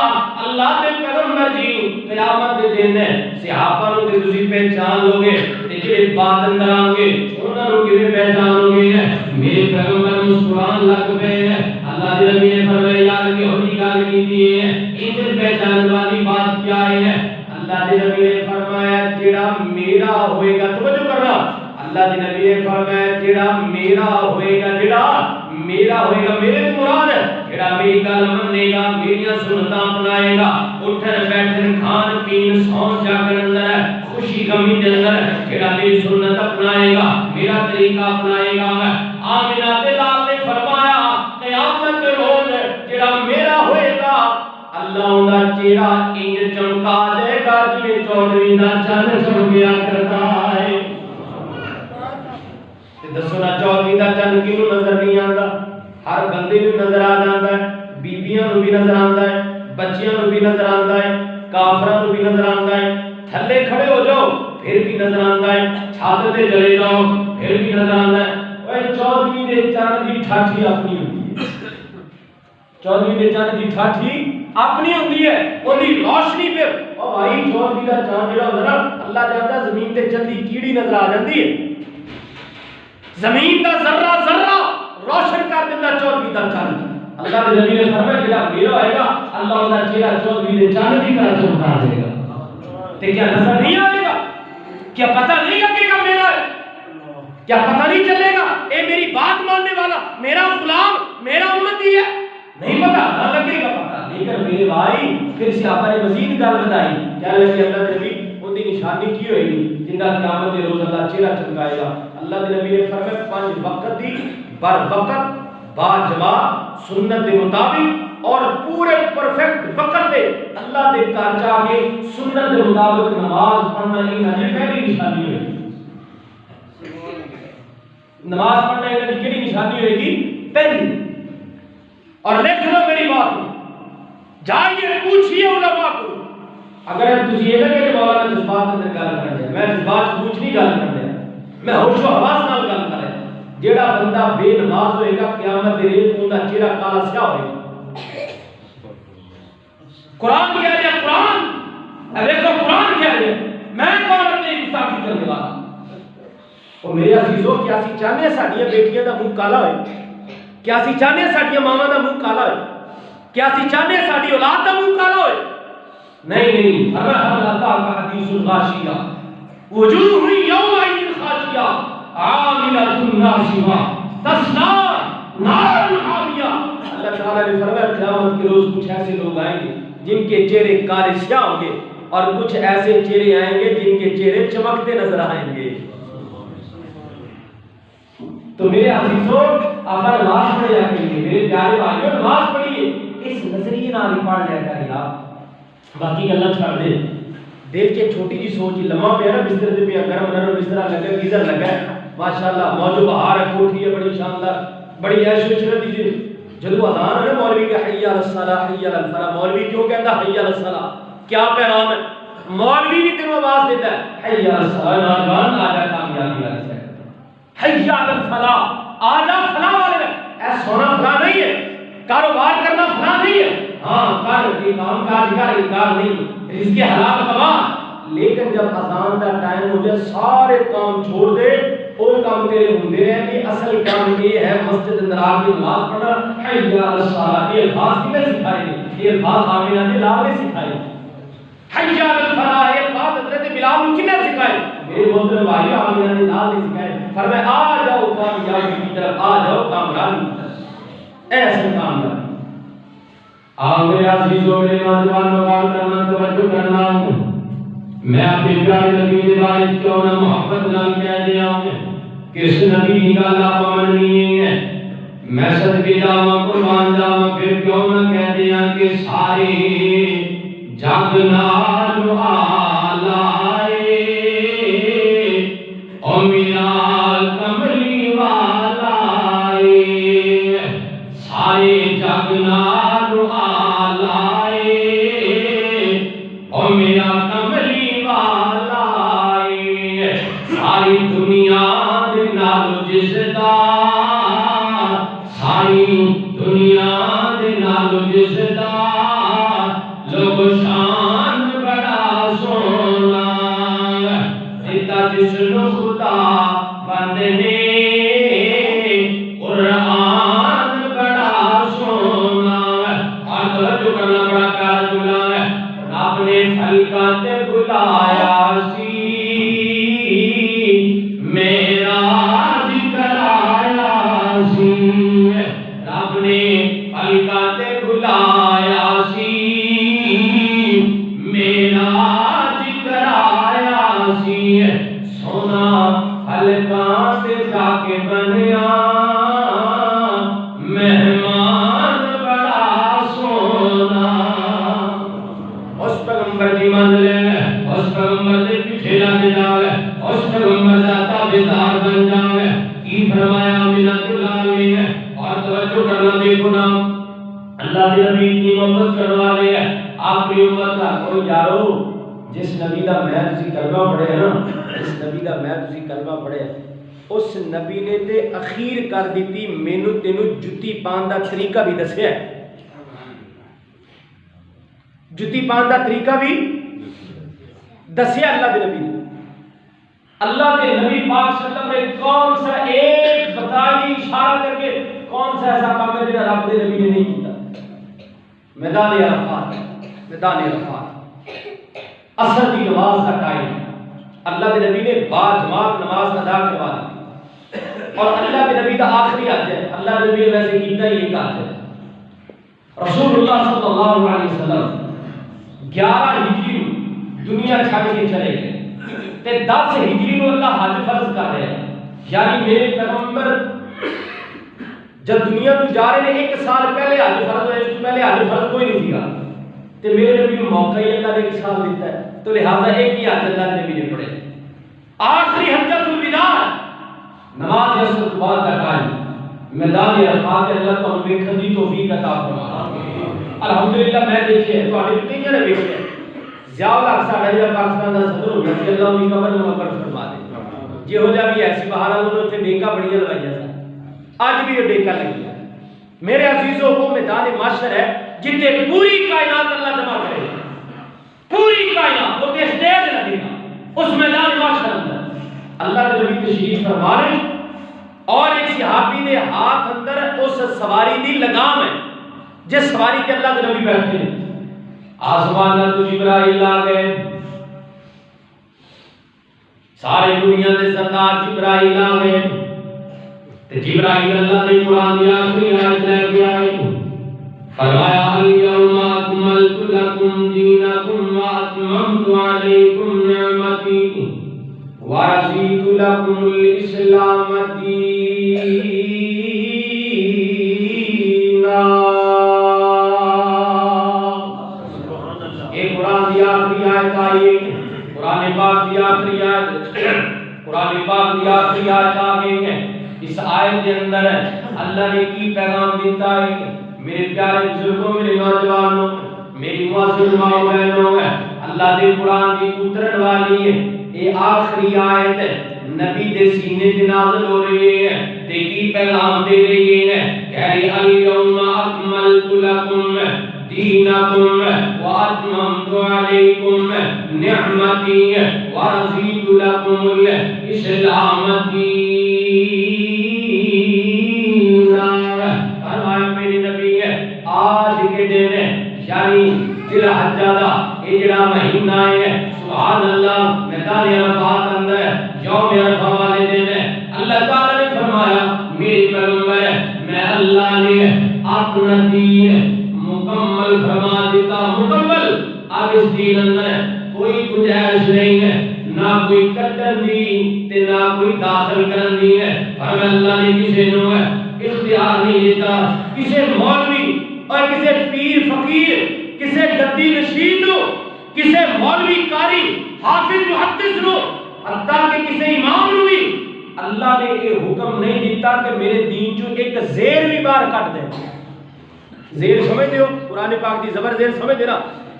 اللہ دے پیغمبر جی قیامت دے دن ہے صحابہ نو تے تسی پہچان لو گے تے جڑے بعد اندر آن گے انہاں نو کیویں پہچانو گے میرے پیغمبر مسکران لگ پئے اللہ دے نبی نے فرمایا یار کہ ہوئی گل کیتی ہے ان پہچان والی بات کیا ہے اللہ دے نبی نے فرمایا جڑا میرا ہوئے گا توجہ کرنا اللہ دے نبی نے فرمایا جڑا میرا ہوئے گا میرے تو مراد ہے جڑا میری گل منے گا میری سنتاں اپنائے گا اٹھن بیٹھن کھان پین سون جاگن اندر خوشی غمی دے اندر جڑا میری سنت اپنائے گا میرا طریقہ اپنائے گا آمنہ دے لال نے فرمایا قیامت کے روز جڑا میرا ہوئے گا اللہ اوندا چہرہ انج چمکا دے گا جویں 14ویں دا چن چمکیا کرتا ہے دسو نا 14ویں دا چن کینوں نظر نہیں آندا ہر بندے نوں نظر آ جاندا ہے بیبییاں نوں بھی نظر آندا ہے بچیاں نوں بھی نظر آندا ہے کافراں نوں بھی نظر آندا ہے تھلے کھڑے ہو جاؤ پھر بھی نظر آندا ہے چھت تے چلے جاؤ پھر بھی نظر آندا ہے اوے 14ویں دے چن دی ٹھاٹھی اپنی ہوندی ہے 14ویں دے چن دی ٹھاٹھی اپنی ہوندی ہے اودی روشنی پہ او بھائی 14ویں دا چاند جڑا ہوندا نا اللہ جاندا زمین تے چلدی کیڑی نظر آ جاندی ہے زمین دا ذرہ ذرہ روشن کر دیندا 14ویں دا چاند اللہ دے نبی نے فرمایا جڑا میرا ہوئے گا اللہ دا چہرہ 14ویں دے چاند دی طرح چمکا دے گا تے کیا نظر نہیں آئے گا کیا پتہ نہیں لگے گا میرا ہے کیا پتہ نہیں چلے گا اے میری بات ماننے والا میرا غلام میرا امتی ہے نہیں پتہ نہ لگے گا پتہ لیکن میرے بھائی پھر صحابہ نے مزید گل بتائی کیا لگی اللہ دے نبی ان دی نشانی کی ہوئے گی جن کا قیامت دے روز اللہ چہرہ چمکائے گا اللہ دے نبی نے فرمایا 5 وقت دی بر وقت با جماعت سنت دے مطابق اور پورے پرفیکٹ وقت دے اللہ دے گھر جا کے سنت دے مطابق نماز پڑھنا یہ پہلی نشانی ہوئے گی نماز پڑھنا یہ کیڑی نشانی ہوئے گی پہلی اور لکھ لو میری بات جائیے پوچھئے علماء کو اگر تسی یہ نہ کہ مولانا جذبات اندر گل کر دیا میں جذبات پوچھ نہیں گل کر دیا میں ہوش و حواس نال گل کر رہا جیڑا بندہ بے نماز ہوئے گا قیامت دے روز اوندا چہرہ کالا سیاہ ہوئے گا قرآن کہہ رہا ہے قرآن دیکھو قرآن کہہ رہا ہے میں کون اپنے گستاخی کرنے والا اور میرے عزیزو کیا سی چاہنے ساڈیاں بیٹیاں دا منہ کالا ہوئے کیا سی چاہنے ساڈیاں ماواں دا منہ کالا ہوئے کیا سی چاہنے ساڈی اولاد دا منہ کالا ہوئے نہیں اگر اللہ تعالیٰ کا حدیث الغاشیہ وجوہ یومئذ خاشعہ عاملۃ ناصبہ تصلیٰ نارا حامیہ اللہ تعالیٰ نے فرمایا قیامت کے روز کچھ ایسے لوگ آئیں گے جن کے چہرے کالے سیاہ ہوں گے اور کچھ ایسے چہرے آئیں گے جن کے چہرے چمکتے نظر آئیں گے تو میرے عزیزوں آپ نماز پڑھے جا کے میرے پیارے بھائیوں نماز پڑھیے اس نظریے نال ہی پڑھ لیا کرے آپ باقی گلاں چھڑ دے دل کے چھوٹی جی سوچ لمحہ پہ نا بستر دے پہ گرم نرم بستر لگا گیزر لگا ہے ماشاءاللہ موجو بہار ہے کوٹھی ہے بڑی شاندار بڑی عیش و عشرت دی جدو اذان ہے مولوی کا حی علی الصلاۃ حی علی الفلاح مولوی کیوں کہتا حی علی الصلاۃ کیا پیغام ہے مولوی بھی تینوں آواز دیتا ہے حی علی الصلاۃ نوجوان آجا کامیابی والے سے حی علی الفلاح آجا فلاح والے ایسا سونا فلاح نہیں ہے کاروبار کرنا فلاح نہیں ہے ہاں کر کام کاج کر انکار نہیں رزق حلال کما لیکن جب اذان کا ٹائم ہو جائے سارے کام چھوڑ دے اور کام تیرے ہوندے رہے کہ اصل کام یہ ہے مسجد اندر آ کے نماز پڑھنا حی علی الصلاۃ یہ الفاظ کنے سکھائے یہ الفاظ آمینہ نے لا نے سکھائے حی علی الفلاح یہ الفاظ حضرت بلال نے کنے سکھائے میرے محترم بھائی آمینہ نے لا نے سکھائے فرمایا آ جاؤ کامیابی کی طرف آ جاؤ کامیابی کی طرف ایسے کامیابی میرے عزیزوں میرے نوجوانوں غور کرنا توجہ کرنا میں اپنے پیارے نبی کے بارے کیوں نہ محبت نال کہہ دیا کہ اس نبی کی گل آپ مننی ہے میں صدقے جاواں قربان جاواں پھر کیوں نہ کہہ دیا کہ سارے جگ نال آلائے او میرا کملی والا سارے جگ نال آلائے او میرا کملی والا ساری دنیا دے نال جس دا ساری دنیا دے نال جس دا لوگ شان بڑا سونا دیتا جس نو خدا بندے نے قرآن بڑا سونا اور توجہ کرنا بڑا پیارا جملہ ہے رب نے خلقاں تے بلایا سی معراج کرایا سی رب نے خلقاں تے بلایا سی معراج کرایا سی سونا خلقاں تے جا کے بنیا مہمان بڑا سونا اس پیغمبر کی منزل ہے اس پیغمبر دے پیچھے لگ جاوے اس پیغمبر دا تابعدار بن جاوے کی فرمایا منت العالمین ہے اور توجہ کرنا دیکھو نا اللہ دے نبی کی محبت کرنے والے ہیں آپ کی امت کا کوئی یارو جس نبی دا میں تسی کلمہ پڑھے ہیں نا اس نبی دا میں تسی کلمہ پڑھے اس نبی نے تے اخیر کر دیتی مینو تینو جتی پان دا طریقہ بھی دسیا ہے جتی پان دا طریقہ بھی دسیا اللہ دے نبی اللہ کے نبی پاک صلی اللہ علیہ وسلم نے کون سا ایک بتائی اشارہ کر کے کون سا ایسا کام ہے جنہا رب دے نبی نے نہیں کیتا میدان عرفات اثر کی نماز کا ٹائم اللہ کے نبی نے با جماعت نماز ادا کروا دی اور اللہ کے نبی کا آخری حج ہے اللہ کے نبی نے ویسے کیتا ہی ایک حج ہے رسول اللہ صلی اللہ علیہ وسلم 11 ہجری دنیا چھاڑ کے چلے گئے تے 10 ہجری کو اللہ حج فرض کر رہے ہیں یعنی میرے پیغمبر جب دنیا تو جا رہے ہیں 1 سال پہلے حج فرض ہوئے اس پہلے حج فرض کوئی نہیں تھا تے میرے نبی کو موقع ہی اللہ نے 1 سال دیتا ہے تو لہذا ایک ہی حج اللہ نے نبی نے پڑھے آخری حجۃ الوداع نماز عصر کے بعد کا ٹائم میدان عرفات اللہ کو دیکھنے دی توفیق عطا فرمائے الحمدللہ میں دیکھے تواڈے کئی نے دیکھے زیاول اکثر ہے پاکستان دا صدر ہو گیا اللہ ان کی قبر منور فرما دے جے ہو جا بھی ایسی بہار والوں نے ڈیکا بڑی لگائی ہے آج بھی یہ ڈیکا لگی ہے میرے عزیزوں وہ میدان محشر ہے جتنے پوری کائنات اللہ جمع کرے پوری کائنات وہ اسٹیج لگے گا اس میدان محشر اندر اللہ کے نبی تشریف فرما رہے اور ایک صحابی نے ہاتھ اندر اس سواری دی لگام ہے جس سواری کے اللہ کے نبی بیٹھتے ہیں آسمان تو جبرائیل آ گئے سارے دنیا دے سردار جبرائیل آ گئے تے جبرائیل اللہ نے قرآن دی آخری آیت لے کے آئے فرمایا الیوم اکملت لکم دینکم واتممت علیکم نعمتی ورضیت لکم الاسلام دینا قرآن پاک کی آخری آیت آ گئی ہے اس آیت کے اندر اللہ نے کی پیغام دیتا ہے میرے پیارے بزرگوں میرے نوجوانوں میری معزز ماں بہنوں اللہ دے قرآن کی اترن والی ہے یہ آخری آیت نبی دے سینے تے نازل ہو رہی ہے تے کی پیغام دے رہی ہے کہہ رہی الیوم اکملت لکم دینکم واتممت علیکم نعمتی ورضیت لکم الاسلام دینا فرمایا میرے نبی ہے آج کے دن یعنی ذی الحجہ دا یہ جڑا مہینہ ہے سبحان اللہ میدان عرفات اندر یوم عرفہ والے دن اللہ تعالی نے فرمایا میرے پیغمبر میں اللہ نے اپنا دین مکمل اس دین اندر کوئی گنجائش نہیں ہے، نہ کوئی کٹن دی تے نہ کوئی داخل کرن دی ہے۔ پر اللہ نے کسی نو اختیار نہیں دیتا، کسی مولوی اور کسی پیر فقیر، کسی گدی نشین نو، کسی مولوی قاری حافظ محدث نو، حتیٰ کہ کسی امام نو بھی اللہ نے یہ حکم نہیں دیتا کہ میرے دین چو ایک زیر بھی باہر کٹ دے۔ زیر سمجھتے ہو؟ قرآن پاک دی زبر زیر سمجھتے نا؟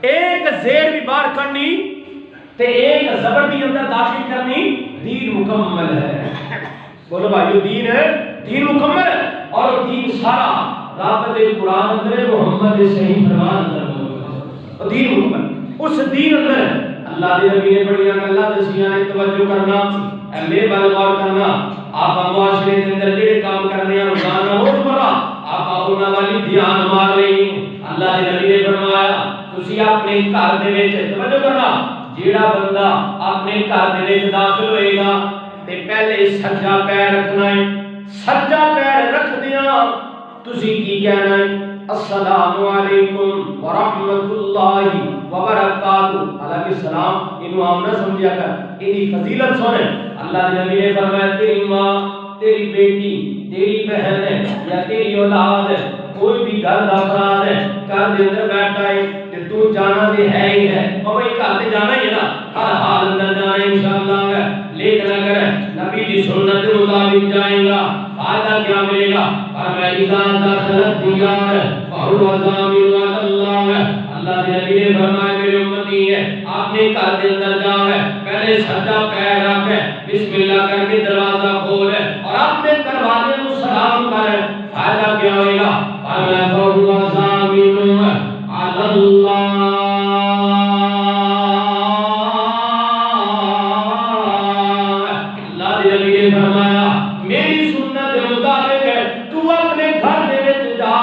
ایک زیر بھی باہر کرنی تے ایک زبر بھی اندر داخل کرنی، دین مکمل ہے۔ بولو بھائیو، دین ہے، دین مکمل ہے، اور دین سارا رابط قرآن اندر محمد صحیح فرمان اندر، اور دین مکمل اس دین اندر اللہ دے نبی نے بڑیاں گلاں دسیاں نے، توجہ کرنا، اے بل غور کرنا۔ آپ معاشرے کے اندر جڑے کام کرنے ہیں روزانہ روزمرہ آپ انہاں والی دھیان مار لئی۔ اللہ دے نبی نے فرمایا تسی اپنے گھر دے وچ توجہ کرنا، جیڑا بندہ اپنے گھر دے وچ داخل ہوئے گا تے پہلے سجا پیر رکھنا ہے۔ سجا پیر رکھ دیاں تسی کی کہنا ہے؟ السلام علیکم ورحمۃ اللہ وبرکاتہ۔ حالانکہ سلام انہوں عام نہ سمجھا کر، انہی فضیلت سنے۔ اللہ نے نبی نے فرمایا تیری ماں، تیری بیٹی، تیری بہن ہے یا تیری اولاد ہے، کوئی بھی گھر دا افراد ہے، گھر دے اندر بیٹھا ہے کہ تو جانا دے ہے ہی ہے، اور بھائی گھر دے جانا ہی ہے نا، ہر حال اندر جانا ہے انشاءاللہ، لیکن اگر نبی کی سنت کے مطابق جائیں گا فائدہ کیا ملے گا؟ فرمایا اذا دخلت دیار فهو ضامن اللہ۔ اللہ کے نبی نے فرمایا میرے امتی ہے اپنے گھر کے اندر جاؤ، پہلے سجدہ پیر رکھ، بسم اللہ کر کے دروازہ کھول اور اپنے دروازے کو سلام کر، فائدہ کیا ہوئے گا؟ فرمایا فهو ضامن علی اللہ۔ اللہ کے نبی نے فرمایا میری سنت کے مطابق تو اپنے گھر دے وچ جا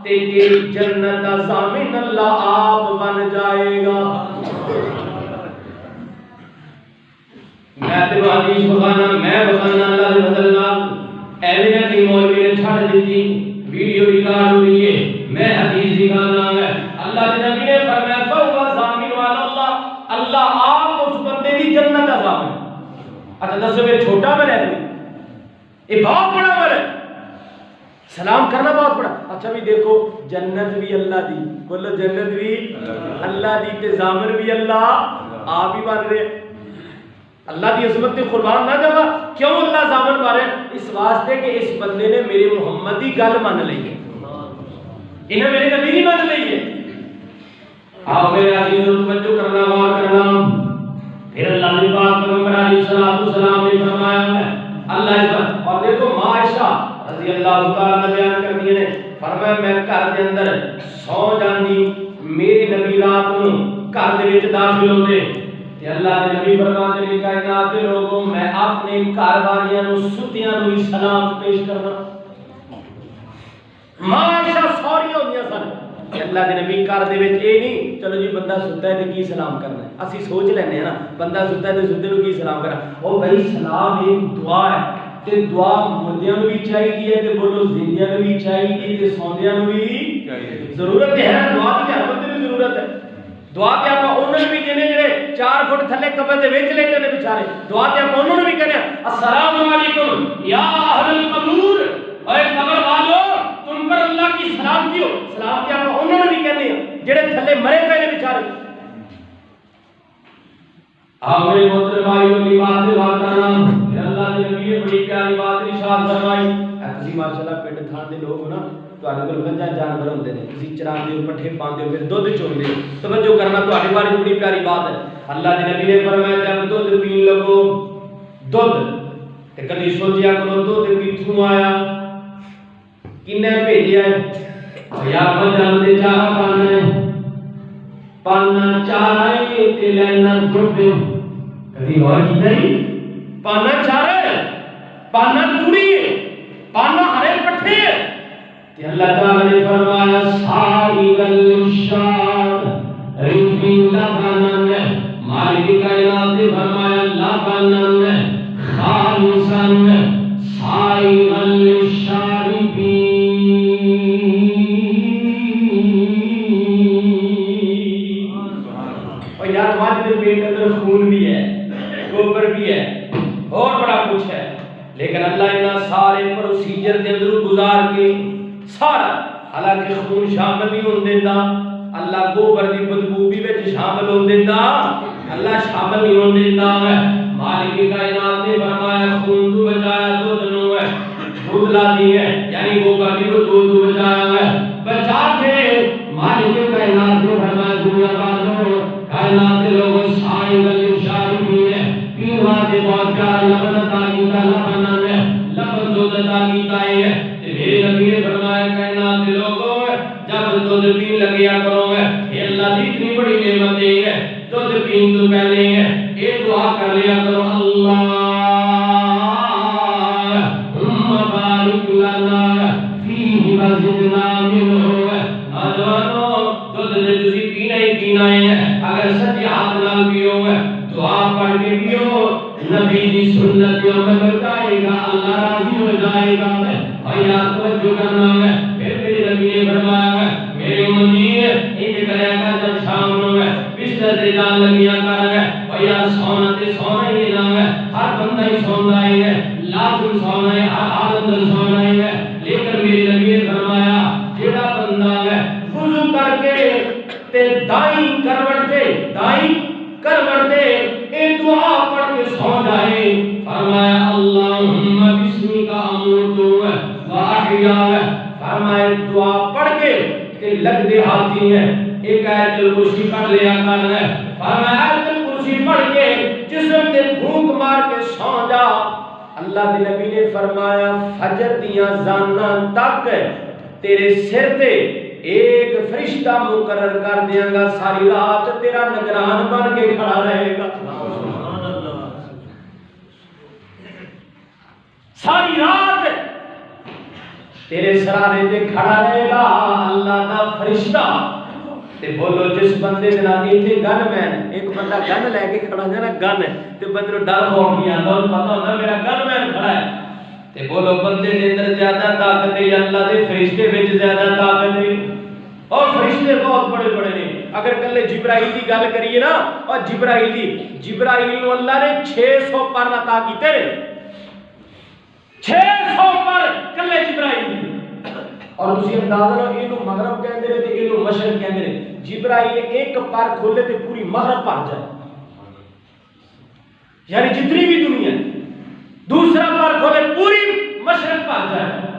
تے تیری جنت دا ضامن اللہ آپ بن جائے گا۔ میں تے حدیث بخانا، میں بخانا اللہ دے فضل نال، ایویں نہ کہ مولوی نے چھڑ دیتی، ویڈیو ریکارڈ ہو رہی ہے، میں حدیث دکھانا ہے۔ اللہ کے نبی نے فرمایا فهو ضامن علی اللہ، اللہ آپ اس بندے دی جنت دا ضامن۔ اچھا دسو میرے چھوٹا میں ہے یہ بہت بڑا عمل ہے، سلام کرنا بہت بڑا۔ اچھا بھی دیکھو جنت بھی اللہ دی، بولو جنت بھی اللہ دی تے ضامن بھی اللہ آپ ہی بن رہے۔ اللہ دی عظمت تے قربان نہ جاوا، کیوں اللہ ضامن مارے؟ اس واسطے کہ اس بندے نے میرے محمد دی گل مان لئی ہے، انہیں میرے نبی نہیں مان لئی ہے۔ آؤ میرے عزیزوں توجہ کرنا، غور کرنا۔ پھر اللہ نے پاک پیغمبر علیہ السلام نے فرمایا اللہ اس اور دیکھو ماں عائشہ رضی اللہ تعالیٰ نے بیان کر دیے نے، فرمایا میں گھر دے اندر سو جاندی، میرے نبی رات نو گھر دے وچ داخل ہوندے تے اللہ دے نبی فرماتے ہیں کائنات دے لوگوں میں اپنے گھر والیاں نو ستیاں نو سلام پیش کرنا۔ ماں عائشہ سوریاں ہوندیاں سن کہ اللہ دے نبی گھر دے وچ اے نہیں چلو جی بندہ ستا ہے تے کی سلام کرنا ہے، اسی سوچ لینے ہیں نا بندہ ستا ہے تے ستے نو کی سلام کرنا۔ او بھائی سلام ایک دعا ہے تے دعا مردیاں نو بھی چاہیے تے بولو زندیاں نو بھی چاہیے تے سوندیاں نو بھی ضرورت ہے، دعا دی ہر بندے نو ضرورت ہے۔ دعا تے آپ انہوں نے بھی کہنے جڑے 4 فٹ تھلے قبر دے وچ لیٹے نے بیچارے، دعا تے آپ انہوں نے بھی کہنے السلام علیکم یا اہل القبور، اے قبر والو تم پر اللہ کی سلامتی ہو۔ سلامتی آپ انہوں نے بھی کہنے جڑے تھلے مرے پے نے بیچارے۔ آپ میرے محترم بھائیوں کی بات غور کرنا، اللہ کے نبی نے بڑی پیاری بات ارشاد فرمائی۔ تسی ماشاءاللہ پنڈ تھان دے لوگ ہو نا، تواڈے کول گنجا جانور ہوندے نے، تسی چراندے ہو، پٹھے پاندے ہو، پھر دودھ چوندے ہو، توجہ کرنا تواڈے بارے بڑی پیاری بات ہے۔ اللہ کے نبی نے فرمایا جب دودھ پین لگو، دودھ تے کدی سوچیا کرو دودھ کتھوں آیا، کنے بھیجیا ہے، یا بجل دے چاہ پانا چاہے تے لینا جھوٹے، کدی اور کی نہیں پانا چاہے پانا توڑی پانا ہرے پٹھے تے اللہ تعالی نے فرمایا ساری الشاد رفین لبنن، مالک کائنات نے فرمایا لبنن خالصن ساری الشاربین۔ لیکن اللہ انہاں سارے پروسیجر دے اندر گزار کے سارا حالانکہ خون شامل نہیں ہون دیندا اللہ گوبر دی بدبو بھی وچ شامل ہون دیندا اللہ شامل نہیں ہون دیندا مالک کائنات نے فرمایا خون تو بچایا دودھ نو ہے دودھ لا دی ہے یعنی گوبر دی بدبو تو بچایا ہے بچا کے مالک کائنات نے فرمایا دنیا والوں کائنات کے لوگوں سائے گل شارفین ہے پیوا دے بہت پیار لبن عطا کیتا لبن ہے لبن دودھ عطا کیتا ہے تے میرے نبی نے فرمایا کائنات کے لوگوں جب دودھ پین لگیا کرو یہ اللہ کی اتنی بڑی نعمت ہے دودھ پین تو پہلے ہے یہ دعا کر لیا کرو اللہ بارک لنا فیہ وزدنا منہ نوجوانوں دودھ تسی پینا ہی پینا ہے اگر سچے ہاتھ نال پیو دعا پڑھ کے پیو نبی کی سنت پہ عمل کرے گا اللہ راضی ہو جائے گا اور یاد توجہ کرنا ہے پھر میرے نبی نے فرمایا میرے امتی انج کریا کر جب شام نو بستر تے جان لگیا کر اور یار سونا تے سونا ہی نہ ہے ہر بندہ ہی سوندا ہے لازم سونا ہے ہر عادت سونا ہے لیکن میرے نبی نے فرمایا جیڑا بندہ ہے وضو کر کے تے دائیں کروٹ تے اے دعا پڑھ کے سو جائے فرمایا اللہم بسمک اموت و احیا فرمایا دعا پڑھ کے کہ لگ دے ہاتھی ہے ایک آیت الکرسی پڑھ لیا کر ہے فرمایا آیت الکرسی پڑھ کے جسم تے بھوک مار کے سو جا اللہ دے نبی نے فرمایا فجر دیاں زاناں تک تیرے سر تے ایک فرشتہ مقرر کر دیاں گا ساری رات تیرا نگران بن کے کھڑا رہے گا ساری رات تیرے سرانے تے کھڑا رہے گا اللہ دا فرشتہ تے بولو جس بندے دے نال ایتھے گن مین ایک بندہ گن لے کے کھڑا ہے نا گن تے بندے نوں ڈر ہو گیا تو پتہ ہوندا میرا گن مین کھڑا ہے تے بولو بندے دے اندر زیادہ طاقت ہے یا اللہ دے فرشتے وچ زیادہ طاقت ہے اور فرشتے بہت بڑے بڑے نے اگر کلے جبرائیل کی گل کریے نا اور جبرائیل نو اللہ نے 600 پر عطا کیتے 600 پر کلے جبرائیل اور تسی اندازہ لو اینو مغرب کہندے نے تے اینو مشرق کہندے نے جبرائیل ایک پر کھولے تے پوری مغرب بھر جائے یعنی جتنی بھی دنیا دوسرا پر کھولے پوری مشرق بھر جائے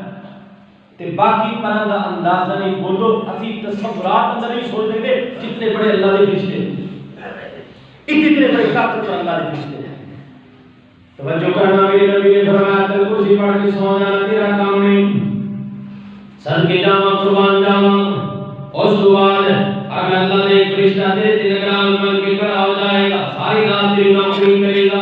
تے باقی پراں دا اندازہ نہیں بولو اسی تصورات اندر نہیں سوچ دے جتنے بڑے اللہ دے فرشتے اتنے بڑے طاقت اللہ دے فرشتے توجہ کرنا میرے نبی نے فرمایا تے کرسی پڑھ کے سو جانا تیرا کام نہیں سر کے جاواں قربان جاواں اس بعد اگر اللہ نے ایک فرشتہ تیرے تے نگران بن کے کھڑا ہو جائے گا ساری رات تیری نوکری کرے گا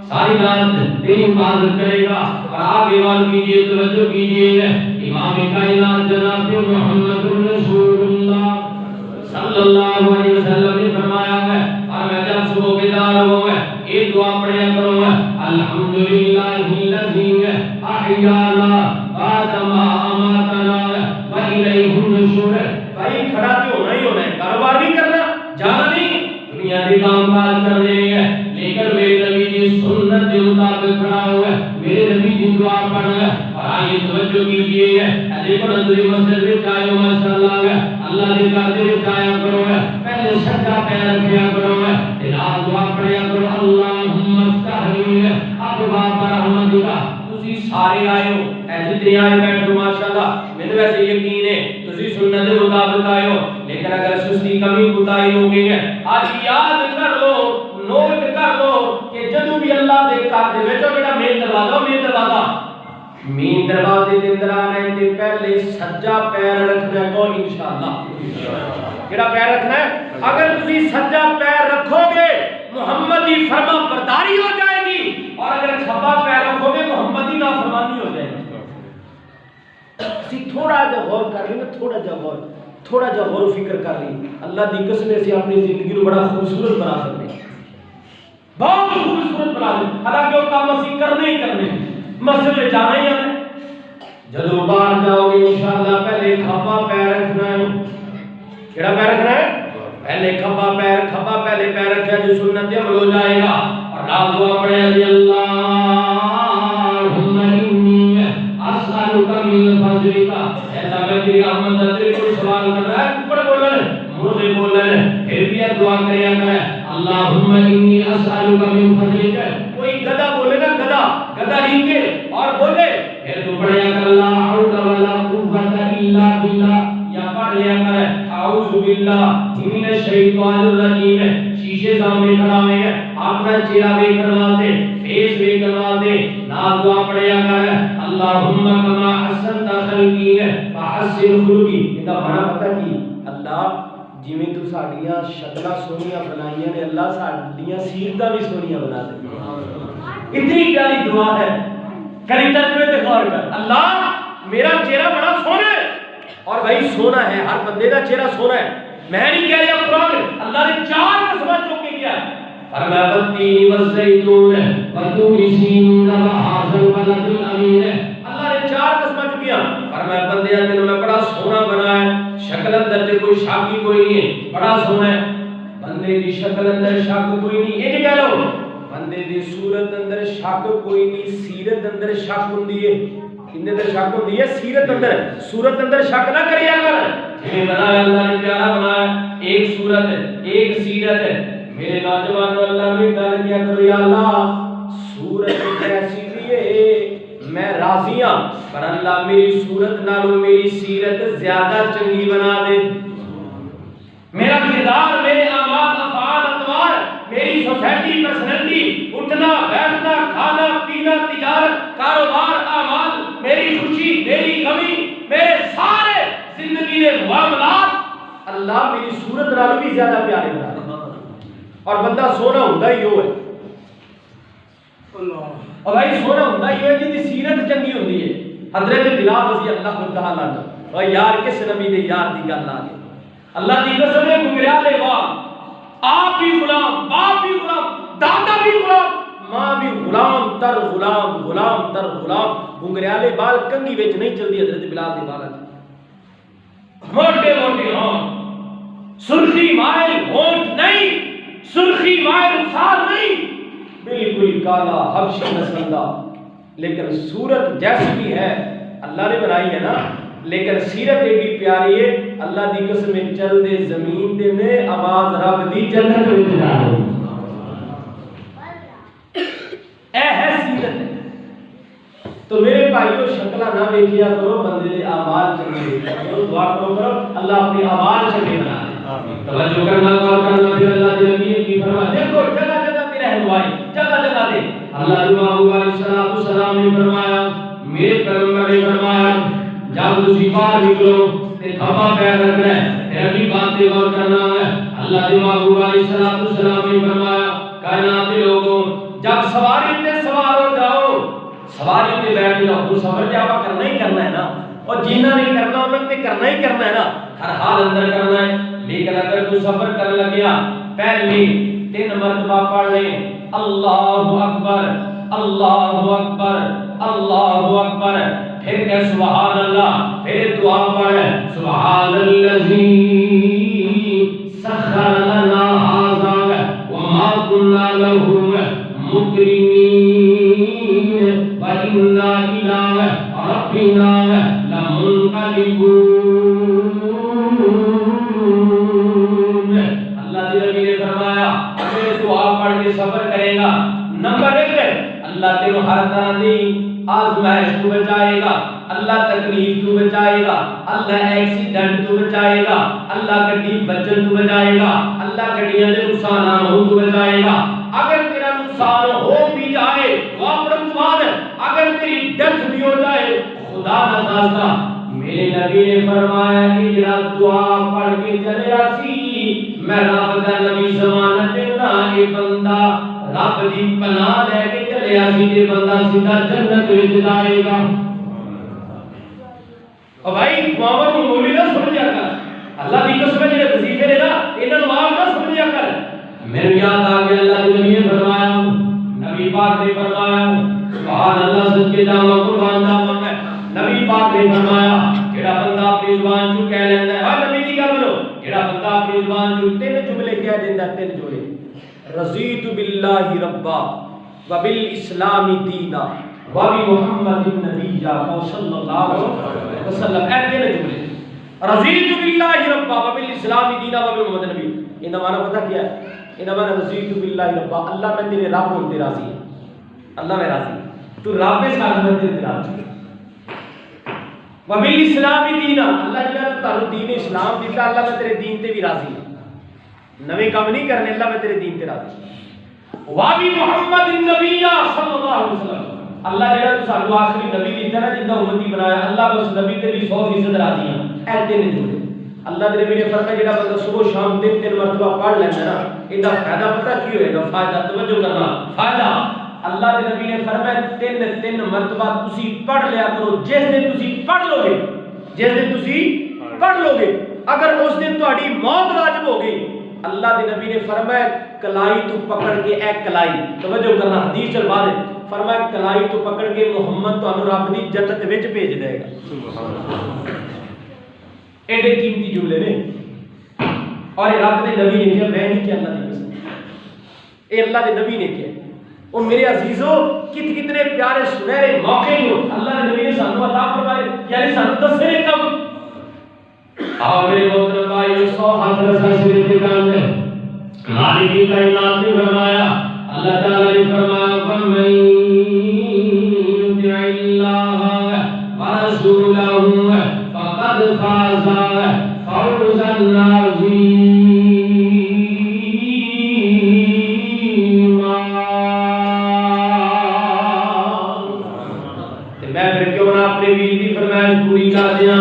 ساری رات تیری حفاظت کرے گا اور آگے وال کیجئے توجہ کیجئے امام کائنات جناب محمد رسول اللہ صلی اللہ علیہ وسلم نے فرمایا ہے اور میں جب صبح بیدار ہوں ایک دعا پڑھیا کروں الحمدللہ الذی احیانا بعد ما اماتنا والیہ النشور بھائی کھڑا تو ہونا ہی ہونا ہے کاروبار نہیں کرنا جانا نہیں دنیا کے کام کاج کرنے ہیں لیکن میرے نبی کی سنت کے مطابق کھڑا ہوا ہے میرے نبی کی دعا پڑھ رہا ہے اور آئیے توجہ کیجیے دیکھو نظری مسجد میں چاہے ماشاءاللہ ہے اللہ نے کہتے ہیں چاہیا کرو ہے پہلے سجدہ پیر رکھیا کرو ہے الہا دعا پڑھیا کرو اللہم افتح لی ابواب رحمتک تسی سارے آئے ہو جتنے آئے بیٹھو ماشاءاللہ میرے ویسے یقین ہے تسی سنت کے مطابق آئے ہو لیکن اگر سستی کمی کوتاہی ہو گئی ہے آج یاد کر لو نوٹ کر لو کہ جدوں بھی اللہ دے گھر دے وچ جڑا مین دروازے دے اندر آنا ہے تے پہلے سجا پیر رکھنا ہے کون انشاءاللہ کیڑا پیر رکھنا ہے اگر تسی سجا پیر رکھو گے محمد کی فرما برداری ہو جائے گی اور اگر کھبا پیر رکھو گے محمد کی نافرمانی ہو جائے گی اسی تھوڑا جا غور کر لیں تھوڑا جا غور و فکر کر لیں اللہ دی قسم سے اپنی زندگی کو بڑا خوبصورت بنا سکتے ہیں بہت خوبصورت بنا دیں حالانکہ وہ کام اسی کرنے ہی کرنے مسجد میں جانا ہی ہے جدو باہر جاؤ گے انشاءاللہ پہلے کھبا پیر رکھنا ہے کیڑا پیر رکھنا ہے پہلے کھبا پہلے پیر رکھا جو سنت عمل ہو جائے گا اور نال دعا پڑھے اللہ کہ احمد دل کو سوال کر رہا ہے اوپر بول رہا ہے مرغے بول رہے ہیں پھر بھی دعا کریا کرے اللہم انی اسالک من فضلک. کوئی گدھا بولے نا گدھا رینگے اور بولے پھر تو پڑھیا کر لا حول ولا قوت الا باللہ یا پڑھ لیا کرے اعوذ باللہ من الشیطان الرجیم. شیشے سامنے کھڑا ہوئے ہیں اپنا چہرہ بھی کروا دے فیس بھی کروا دے نا دعا پڑھیا کرے اللہم کما حسنت خلقی فحسن خلقی. ان کا معنی پتہ کی اللہ جویں تو ساڈیاں شکلاں سونیاں بنائیاں نے اللہ ساڈیاں سیرتاں بھی سونیاں بنا دے. اتنی پیاری دعا ہے کری ترجمے تے غور کر. اللہ میرا چہرہ بڑا سونا ہے اور بھائی سونا ہے ہر بندے دا چہرہ سونا ہے. میں نہیں کہہ رہا قرآن اللہ نے 4 قسمیں چوک کے کیا فرمایا والتین والزیتون والطور سینین وہذا البلد الامین. اللہ نے 4 قسمیں چکیاں فرمایا بندے تینوں میں بڑا سونا بنایا ہے شکل اندر تے کوئی شک کوئی نہیں ہے بڑا سونا ہے. بندے دی شکل اندر شک کوئی نہیں یہ کہہ لو بندے دی صورت اندر شک کوئی نہیں سیرت اندر شک ہوندی ہے. کنے اندر شک ہوندی ہے سیرت اندر صورت اندر شک نہ کریا کر. جنہیں بنایا اللہ نے پیارا بنایا ایک صورت ہے ایک سیرت ہے. میرے نوجوانوں اللہ نے گل کیا کرو یا اللہ صورت کیسی بھی ہے میں راضی ہوں پر اللہ میری صورت نالوں میری سیرت زیادہ چنگی بنا دے. میرا کردار میرے اعمال افعال اطوار میری سوسائٹی پرسنالٹی اٹھنا بیٹھنا کھانا پینا تجارت کاروبار اعمال میری خوشی میری غمی میرے سارے زندگی کے معاملات اللہ میری صورت نال بھی زیادہ پیارے بنا دے. اور بندہ سونا ہوندا ہی وہ ہے اور بھائی سونا ہوندا ہی ہے جی دی سیرت چنگی ہوندی ہے. حضرت بلال رضی اللہ تعالی عنہ او یار کس نبی دے یار دی گل آ گئی اللہ دی قسم ہے گنگریالے باپ آپ بھی غلام باپ بھی غلام دادا بھی غلام ماں بھی غلام تر غلام غلام تر غلام. گنگریالے بال کنگھی وچ نہیں چلدی حضرت بلال دے بالاں موٹے موٹے ہون سرخی مائل ہونٹ نہیں سرخی مائل رخسار نہیں بالکل کالا حبشی نسل کا لیکن صورت جیسی بھی ہے اللہ نے بنائی ہے نا لیکن سیرت ایڈی پیاری ہے اللہ دی قسم چل دے زمین دے میں آواز رب دی جنت وچ جا رہی اے ہے سیرت. تو میرے بھائیو شکلہ نہ دیکھیا کرو بندے دے اعمال چنگے دیکھیا کرو دعا کرو اللہ اپنے اعمال چنگے بنا دے. توجہ کرنا غور کرنا پھر اللہ دے نبی کی فرمان دیکھو جگہ جگہ پہ رہنمائی جگہ جگہ دے. اللہ دی محبوب علیہ السلام نے فرمایا میرے پیغمبر نے فرمایا جب تسی باہر نکلو تے کھپا پیر رکھنا ہے پھر اگلی بات پہ غور کرنا ہے. اللہ دی محبوب علیہ السلام نے فرمایا کائنات کے لوگوں جب سواری تے سوار ہو جاؤ سواری پہ بیٹھ جاؤ تو سفر جب کرنا ہی کرنا ہے نا اور جینا نہیں کرنا انہوں نے کرنا ہی کرنا ہے نا ہر حال اندر کرنا ہے. لیکن اگر تو سفر کر لگیا پہلی 3 مرتبہ پڑھ لیں اللہ اکبر اللہ اکبر اللہ اکبر پھر کہ سبحان اللہ پھر دعا پڑھ سبحان الذی سخر لنا ھذا وما كنا له مقرنین وَإِنَّا إِلَىٰ رَبِّنَا لَمُنْقَلِبُونَ. اللہ نبی نے فرمایا اگر دعا پڑھ کے سفر کرے گا نمبر 1 اللہ تیرے ہر طرح دی آزمائش تو بچائے گا اللہ تکلیف تو بچائے گا اللہ ایکسیڈنٹ تو بچائے گا اللہ گڈی بچن تو بچائے گا اللہ گڈیاں دے نقصان نہ ہون تو بچائے گا. اگر تیرا نقصان ہو بھی جائے دعا پڑھ بعد اگر تیری ڈیتھ بھی ہو جائے خدا نہ خاصہ میرے نبی نے فرمایا اجرا دعا پڑھ کے چلے آسی میں رب دا نبی ضمانت دینا اے بندہ رب دی پناہ لے کے چلے آسی تے بندہ سیدھا جنت وچ جائے گا. او بھائی دعاواں نوں مولی نہ سمجھیا کر اللہ دی قسم جڑے وظیفے نے نا انہاں نوں آپ نہ سمجھیا کر. میرے یاد آ گیا اللہ کے نبی نے فرمایا نبی پاک نے فرمایا سبحان اللہ سچ کے جاواں قربان جاواں میں نبی پاک نے فرمایا جڑا بندہ اپنی زبان چوں کہہ لیندا ہے ہاں نبی دی گل کرو جڑا بندہ اپنی زبان چوں 3 جملے کہہ دیندا 3 جملے رضیت باللہ ربا وبالاسلام دینا وبمحمد النبی صلی اللہ علیہ وسلم اے 3 جملے رضیت باللہ ربا وبالاسلام دینا وبمحمد نبی، ان کا معنی پتہ کیا ہے؟ ان کا معنی رضیت باللہ ربا، اللہ میں تیرے رب ہوتے راضی ہے، اللہ میں راضی ہے، تو رب ہے ساتھ میں تیرے راضی ہے۔ وبالاسلام دینا، اللہ جڑا تو تعلق دین اسلام دیتا، اللہ میں تیرے دین تے بھی راضی ہے، نویں کام نہیں کرنے، اللہ میں تیرے دین تے راضی ہے۔ وابی محمد النبی صلی اللہ علیہ وسلم، اللہ جڑا تو سانو آخری نبی دیتا نا جندا امتی بنایا، اللہ اس نبی تے بھی 100% راضی ہیں۔ اے تین جملے اللہ دے نبی نے فرمایا جڑا بندہ صبح شام تین مرتبہ پڑھ لینا نا، ایندا فائدہ پتہ کی ہوئے گا؟ فائدہ توجہ کرنا، فائدہ اللہ دے نبی نے فرمایا تین مرتبہ تسی پڑھ لیا کرو، جس دن تسی پڑھ لو گے، جس دن تسی پڑھ لو گے، اگر اس دن تہاڈی موت واجب ہو گئی، اللہ دے نبی نے فرمایا کلائی تو پکڑ کے، اے کلائی توجہ کرنا، حدیث چلوا دے، فرمایا کلائی تو پکڑ کے محمد تانوں رب دی جنت وچ بھیج دے گا۔ سبحان اللہ، ایڈے قیمتی جملے نے، اور رب دے نبی نے کیا، میں نہیں کیا، اللہ دی قسم، اے اللہ دے نبی نے کیا۔ اور میرے عزیزو کتنے پیارے سنہرے موقع ہو اللہ دے نبی نے سانو عطا فرمائے، یعنی سانو دسے کم۔ آؤ میرے محترم بھائیو، 100 ہاتھ رسا سر کے کام ہے، خالق کی کائنات نے فرمایا، اللہ تعالیٰ نے فرمایا فَمَن يُطِعِ اللَّهَ وَرَسُولَهُ فَقَدْ فَازَ فَوْزًا عَظِيمًا۔ میں پھر کیوں نہ اپنے ویر کی فرمائش پوری کر دیا،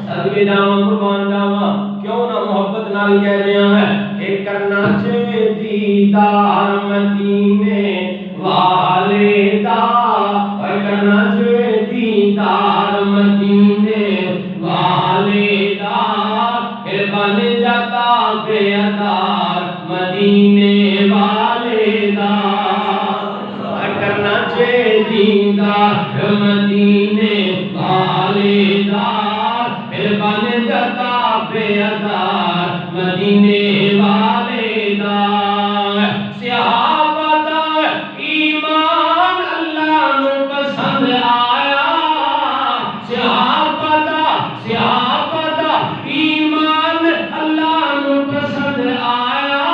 صدقے جاواں قربان جاواں، کیوں نہ محبت نال کہہ دیا ہے کہ کرنا چاہے دیدار مدینے والے دا، اور کرنا چاہے دیدار مدینے والے دا، پھر بن جاتا بے ادار مدینے والے دا، اور کرنا چاہے دیدار مدینے والے دا، پھر بن جاتا بے ادار مدینے والے دا۔ صحابہ دا ایمان اللہ نو پسند آیا، صحابہ دا ایمان اللہ نو پسند آیا،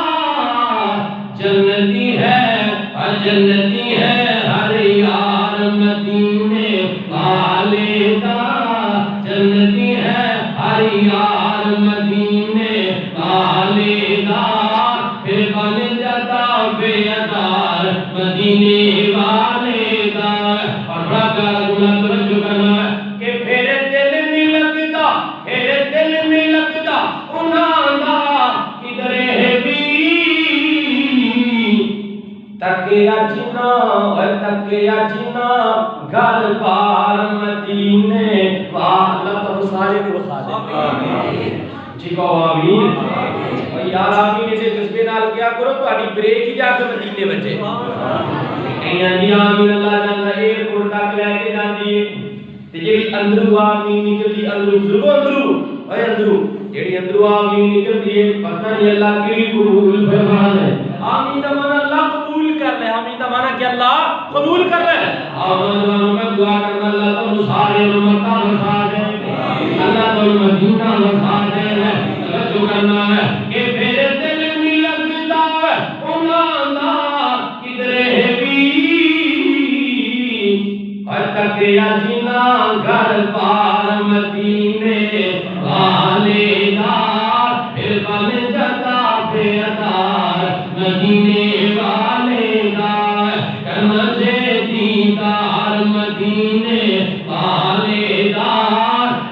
جنتی ہے اور جنتی ہے ہر یار مدینے والے دا، جنتی ہے ہر یار مدینے والے دا، پھر بن جاتا بے ادار مدینے والے دا۔ اور بڑا پیارا جملہ توجہ کرنا ہے کہ پھر دل نہیں لگتا، پھر دل نہیں لگتا انہاں دا کدرے بھی، تکیا جنا اور تکیا جنا گھر پار مدینے والے، اللہ تو سارے کو بخا دے جی کو آمین۔ اور یار آمین اسے جذبے نال کیا کرو، تہاڈی بریک ہی جا کے مدینے بچے، کہیں جی آمین اللہ جاندا ایئرپورٹ تک لے کے جاندی ہے، تے جڑی اندروں آمین نکلدی اندروں ضرور اندروں، اے اندروں جڑی اندروں آمین نکلدی ہے پتہ نہیں اللہ کیڑی قبول فرما لے۔ آمین دا معنی اللہ قبول کر لے، آمین دا معنی کہ اللہ قبول کر لے۔ آمین میں دعا کرنا اللہ تعالی سارے مکہ وسا دے، اللہ تعالی مدینہ وسا دے، توجہ کرنا ہے کہ پھر دل نہیں لگتا انہاں دا کدرے بھی، اور تکیا جنا گھر پار مدینے والے دا، پھر بن جاتا بے ادار مدینے والے دا، کرنا چاہے دیدار مدینے والے دا،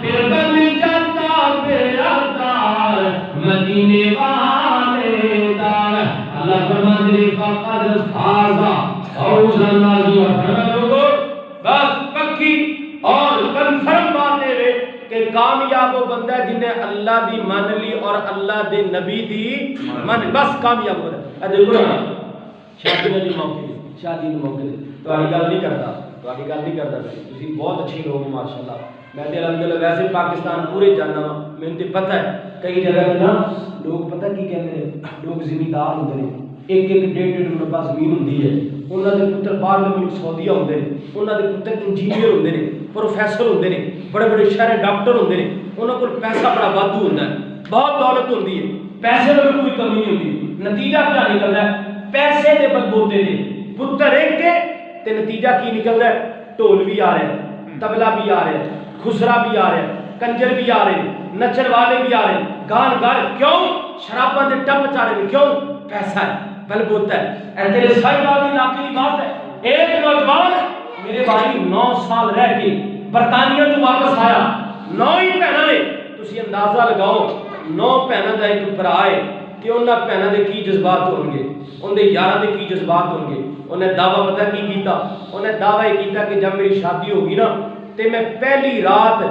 پھر بن جاتا بے ادار مدینے والے دا۔ اللہ فرماتے ہیں فقد فاز فوزا عظیما، لوگوں بس پکی اور کنفرم بات ہے کہ کامیاب وہ بندہ ہے جنہیں اللہ دی مان لی اور اللہ دے نبی دی مان، بس کامیاب بندہ ہے۔ دیکھو نا شادی میں موقع دے، شادی میں موقع دے، تہاڈی گل نہیں کرتا، تہاڈی گل نہیں کرتا، تسی بہت اچھے لوگ ماشاءاللہ، میں تے الحمدللہ ویسے پاکستان پورے جاننا میں تے پتہ ہے کئی جگہ نا لوگ پتہ کی کہتے ہیں، لوگ زمیندار ہوندے نے، ایک ایک ڈیڑھ ڈیڑھ مربع زمین ہوندی ہے انہاں دے پتر باہر دے ملک سعودیہ ہوندے نے انہاں دے پتر انجینئر ہوندے نے پروفیسر ہوندے نے بڑے بڑے شہر ڈاکٹر ہوندے نے انہاں کول پیسہ بڑا وادو ہوندا ہے بہت دولت ہوندی ہے پیسے دی کوئی کمی نہیں ہوندی نتیجہ کیا نکلدا ہے پیسے دے بلبوتے دے پتر ایک کے تے نتیجہ کی نکلدا ہے ڈھول بھی آ رہے ہیں طبلہ بھی آ رہے ہیں خسرا بھی آ رہے ہیں کنجر بھی آ رہے ہیں نچن والے بھی آ رہے ہیں گان گار کیوں شراباں دے ٹپ چا رہے ہیں کیوں پیسہ ہے بلبوتا ہے اے تیرے سائبال کی علاقے کی بات ہے ایک نوجوان میرے بھائی 9 سال رہ کے برطانیہ تو واپس آیا 9 ہی بہناں نے تسی اندازہ لگاؤ 9 بہناں دا ایک بھرا ہے کہ انہاں بہناں دے کی جذبات ہون گے ان دے یاراں دے کی جذبات ہون گے انہیں دعویٰ پتہ کی کیتا انہیں دعویٰ یہ کیتا کہ جب میری شادی ہوگی نا تے میں پہلی رات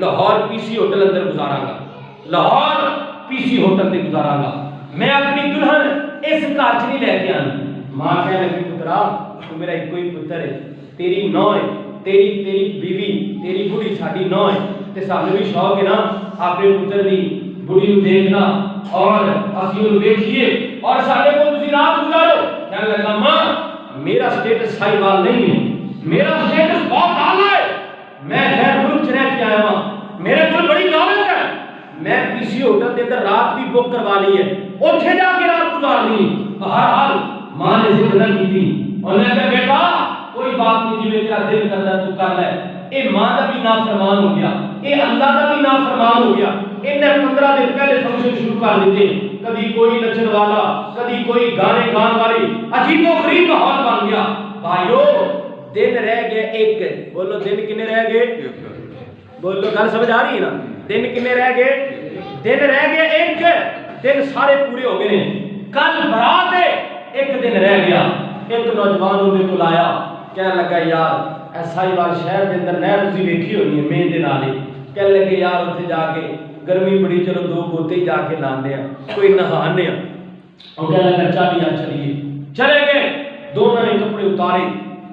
لاہور پی سی ہوٹل اندر گزاراں گا لاہور پی سی ہوٹل تے گزاراں گا میں اپنی دلہن اس گھر چ نہیں لے کے آنی ماں کہنے لگی پترا تو میرا ایک کوئی پتر ہے تیری نو ہے تیری بیوی تیری بڑھی ساڈی نو ہے تے سانوں بھی شوق ہے نا اپنے پتر دی بڑھی نو دیکھنا اور اسی نو ویکھیے اور ساڈے کول تسی رات گزارو کہنے لگا ماں میرا سٹیٹس سائیوال نہیں ہے میرا سٹیٹس بہت اعلیٰ ہے میں غیر ملک چ رہ کے آیا ہوں میرے کول بڑی دولت ہے میں پی سی ہوٹل کے اندر رات بھی بک کروا لی ہے اوتھے جا کے رات گزارنی بہرحال ماں نے ضد نہ کی تھی انہوں نے کہا بیٹا کوئی بات نہیں جی تیرا دل کرتا تو کر لے اے ماں کا بھی نافرمان ہو گیا اے اللہ کا بھی نافرمان ہو گیا انہیں 15 دن پہلے فنکشن شروع کر دیتے کبھی کوئی نچن والا کبھی کوئی گانے گان والی عجیب و غریب ماحول بن گیا بھائیو دن رہ گئے ایک بولو دن کنے رہ گئے بولو گل سمجھ آ رہی ہے نا دن کنے رہ گئے دن رہ گئے ایک دن سارے پورے ہو گئے کل برات ہے ایک دن رہ گیا ایک نوجوان انہیں کو لایا کہنے لگا یار ایسا ہی بار شہر کے اندر نہر تسی ویکھی ہونی ہے مین دے نالے کہنے لگے یار اتنے جا کے گرمی بڑی چلو 2 گوتے ہی جا کے لانے ہیں کوئی نہانے ہیں اور کہنے لگا چلیے چلیے چلے گئے دونوں نے کپڑے اتارے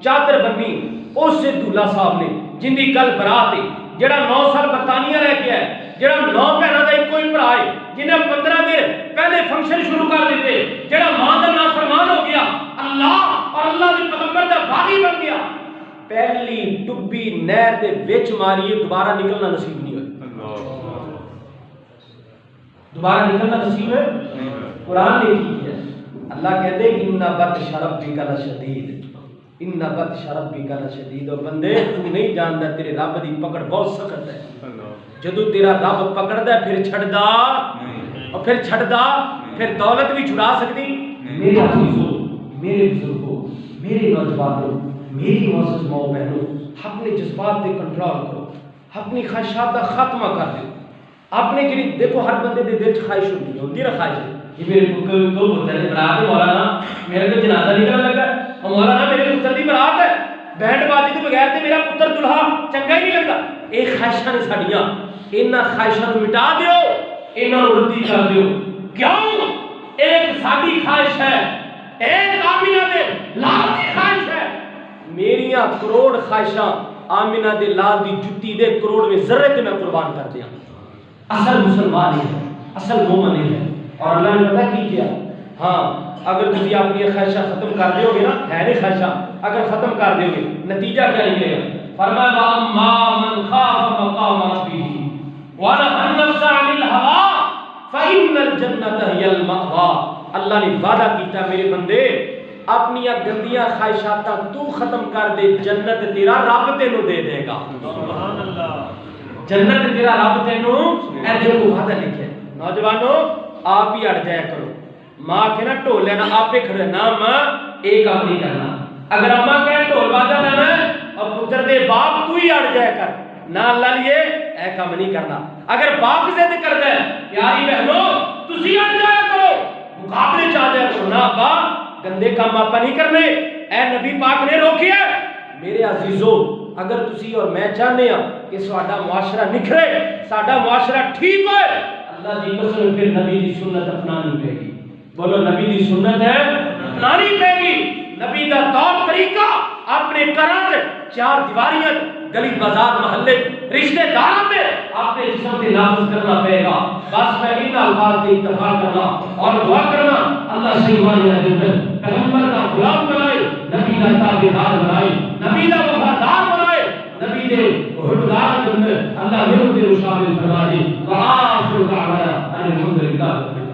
چادر بنی اس سے دولہا صاحب نے جن دی کل برات ہے جڑا 9 سال برطانیہ رہ کے ہے جڑا 9 بہنوں کا ایک کوئی بھرا ہے جنہیں 15 دن پہلے فنکشن شروع کر دیتے جڑا ماں کا نافرمان ہو گیا اللہ اور اللہ کے پیغمبر کا باغی بن گیا پہلی ڈبی نہر دے وچ ماری دوبارہ نکلنا نصیب نہیں ہوئی دوبارہ نکلنا نصیب ہے قرآن نے کی ہے اللہ کہتے ہیں ان بطش ربک لشدید ان بطش ربک لشدید اور بندے تو نہیں جانتا تیرے رب دی پکڑ بہت سخت ہے جدو تیرا رب پکڑدا ہے پھر چھڑدا اور پھر چھڑدا پھر دولت بھی چھڑا سکتی میرے عزیزو میرے بزرگوں میرے نوجوانوں میری معزز ماں بہنوں اپنے جذبات پہ کنٹرول کرو اپنی خواہشات کا خاتمہ کر دو اپنے جڑی دیکھو ہر بندے دے دل خواہش ہوندی ہے خواہش یہ میرے کو بولتے ہیں برات مولانا میرے کو جنازہ نکلنے لگا اور مولانا میرے پتر دی برات ہے بینڈ بازی تو بغیر تے میرا پتر دلہا چنگا ہی نہیں لگتا یہ خواہشاں نے ساڈیاں انہاں خواہشاں نو مٹا دیو انہاں نو ردی کر دیو کیوں ایک ساڈی خواہش ہے ایک آمینہ دے لال دی خواہش ہے میریاں کروڑ خواہشاں آمینہ دے لال دی جتی دے کروڑ میں ذرے تے میں قربان کر دیا اصل مسلمان ہی ہے اصل مومن ہی ہے اور اللہ نے پتہ کی کیا ہاں اگر تسی اپنی خواہشاں ختم کر دیو گے نا ہے نہیں خواہشاں اگر ختم کر دیو گے نتیجہ کیا نکلے گا فرمایا اما من خاف مقام ربہ ونہى النفس عن الهوى فإن الجنة هي المأوى اللہ نے وعدہ کیتا میرے بندے اپنی گندیاں خواہشات تو ختم کر دے جنت تیرا رب تینوں دے دے گا سبحان اللہ جنت تیرا رب تینوں اے دیکھو وعدہ لکھے نوجوانوں آپ ہی اڑ جایا کرو ماں کے نا ٹھول لینا آپ پہ کھڑے نا ماں ایک کام نہیں کرنا اگر اماں کہے ٹھول باجا لینا اور پتر دے باپ تو ہی اڑ جایا کر نہ اللہ لیے اے کام نہیں کرنا اگر باپ ضد کر دے پیاری بہنوں تسی اڑ جایا کرو مقابلے چاہ جایا کرو نہ ابا گندے کام آپا نہیں کرنے اے نبی پاک نے روکیا میرے عزیزو اگر تسی اور میں چاہنے ہیں کہ ساڈا معاشرہ نکھرے ساڈا معاشرہ ٹھیک ہوئے اللہ دی قسم پھر نبی دی سنت اپنانی پے گی بولو نبی دی سنت ہے اپنانی پے گی نبی دا طور طریقہ اپنے گھراں چار دیواریاں گلی بازار محلے رشتہ داراں تے اپنے جسم تے نافذ کرنا پڑے گا بس میں ان الفاظ تے اتفاق کرنا اور دعا کرنا اللہ اللہ سے ایمان لے کر پیغمبر کا غلام بنائے، نبی کا تابعدار بنائے، نبی کا وفادار بنائے، نبی دے حکمدار کے اندر اللہ میرے دل شامل فرما دے۔ وآخر دعوانا ان الحمد للہ۔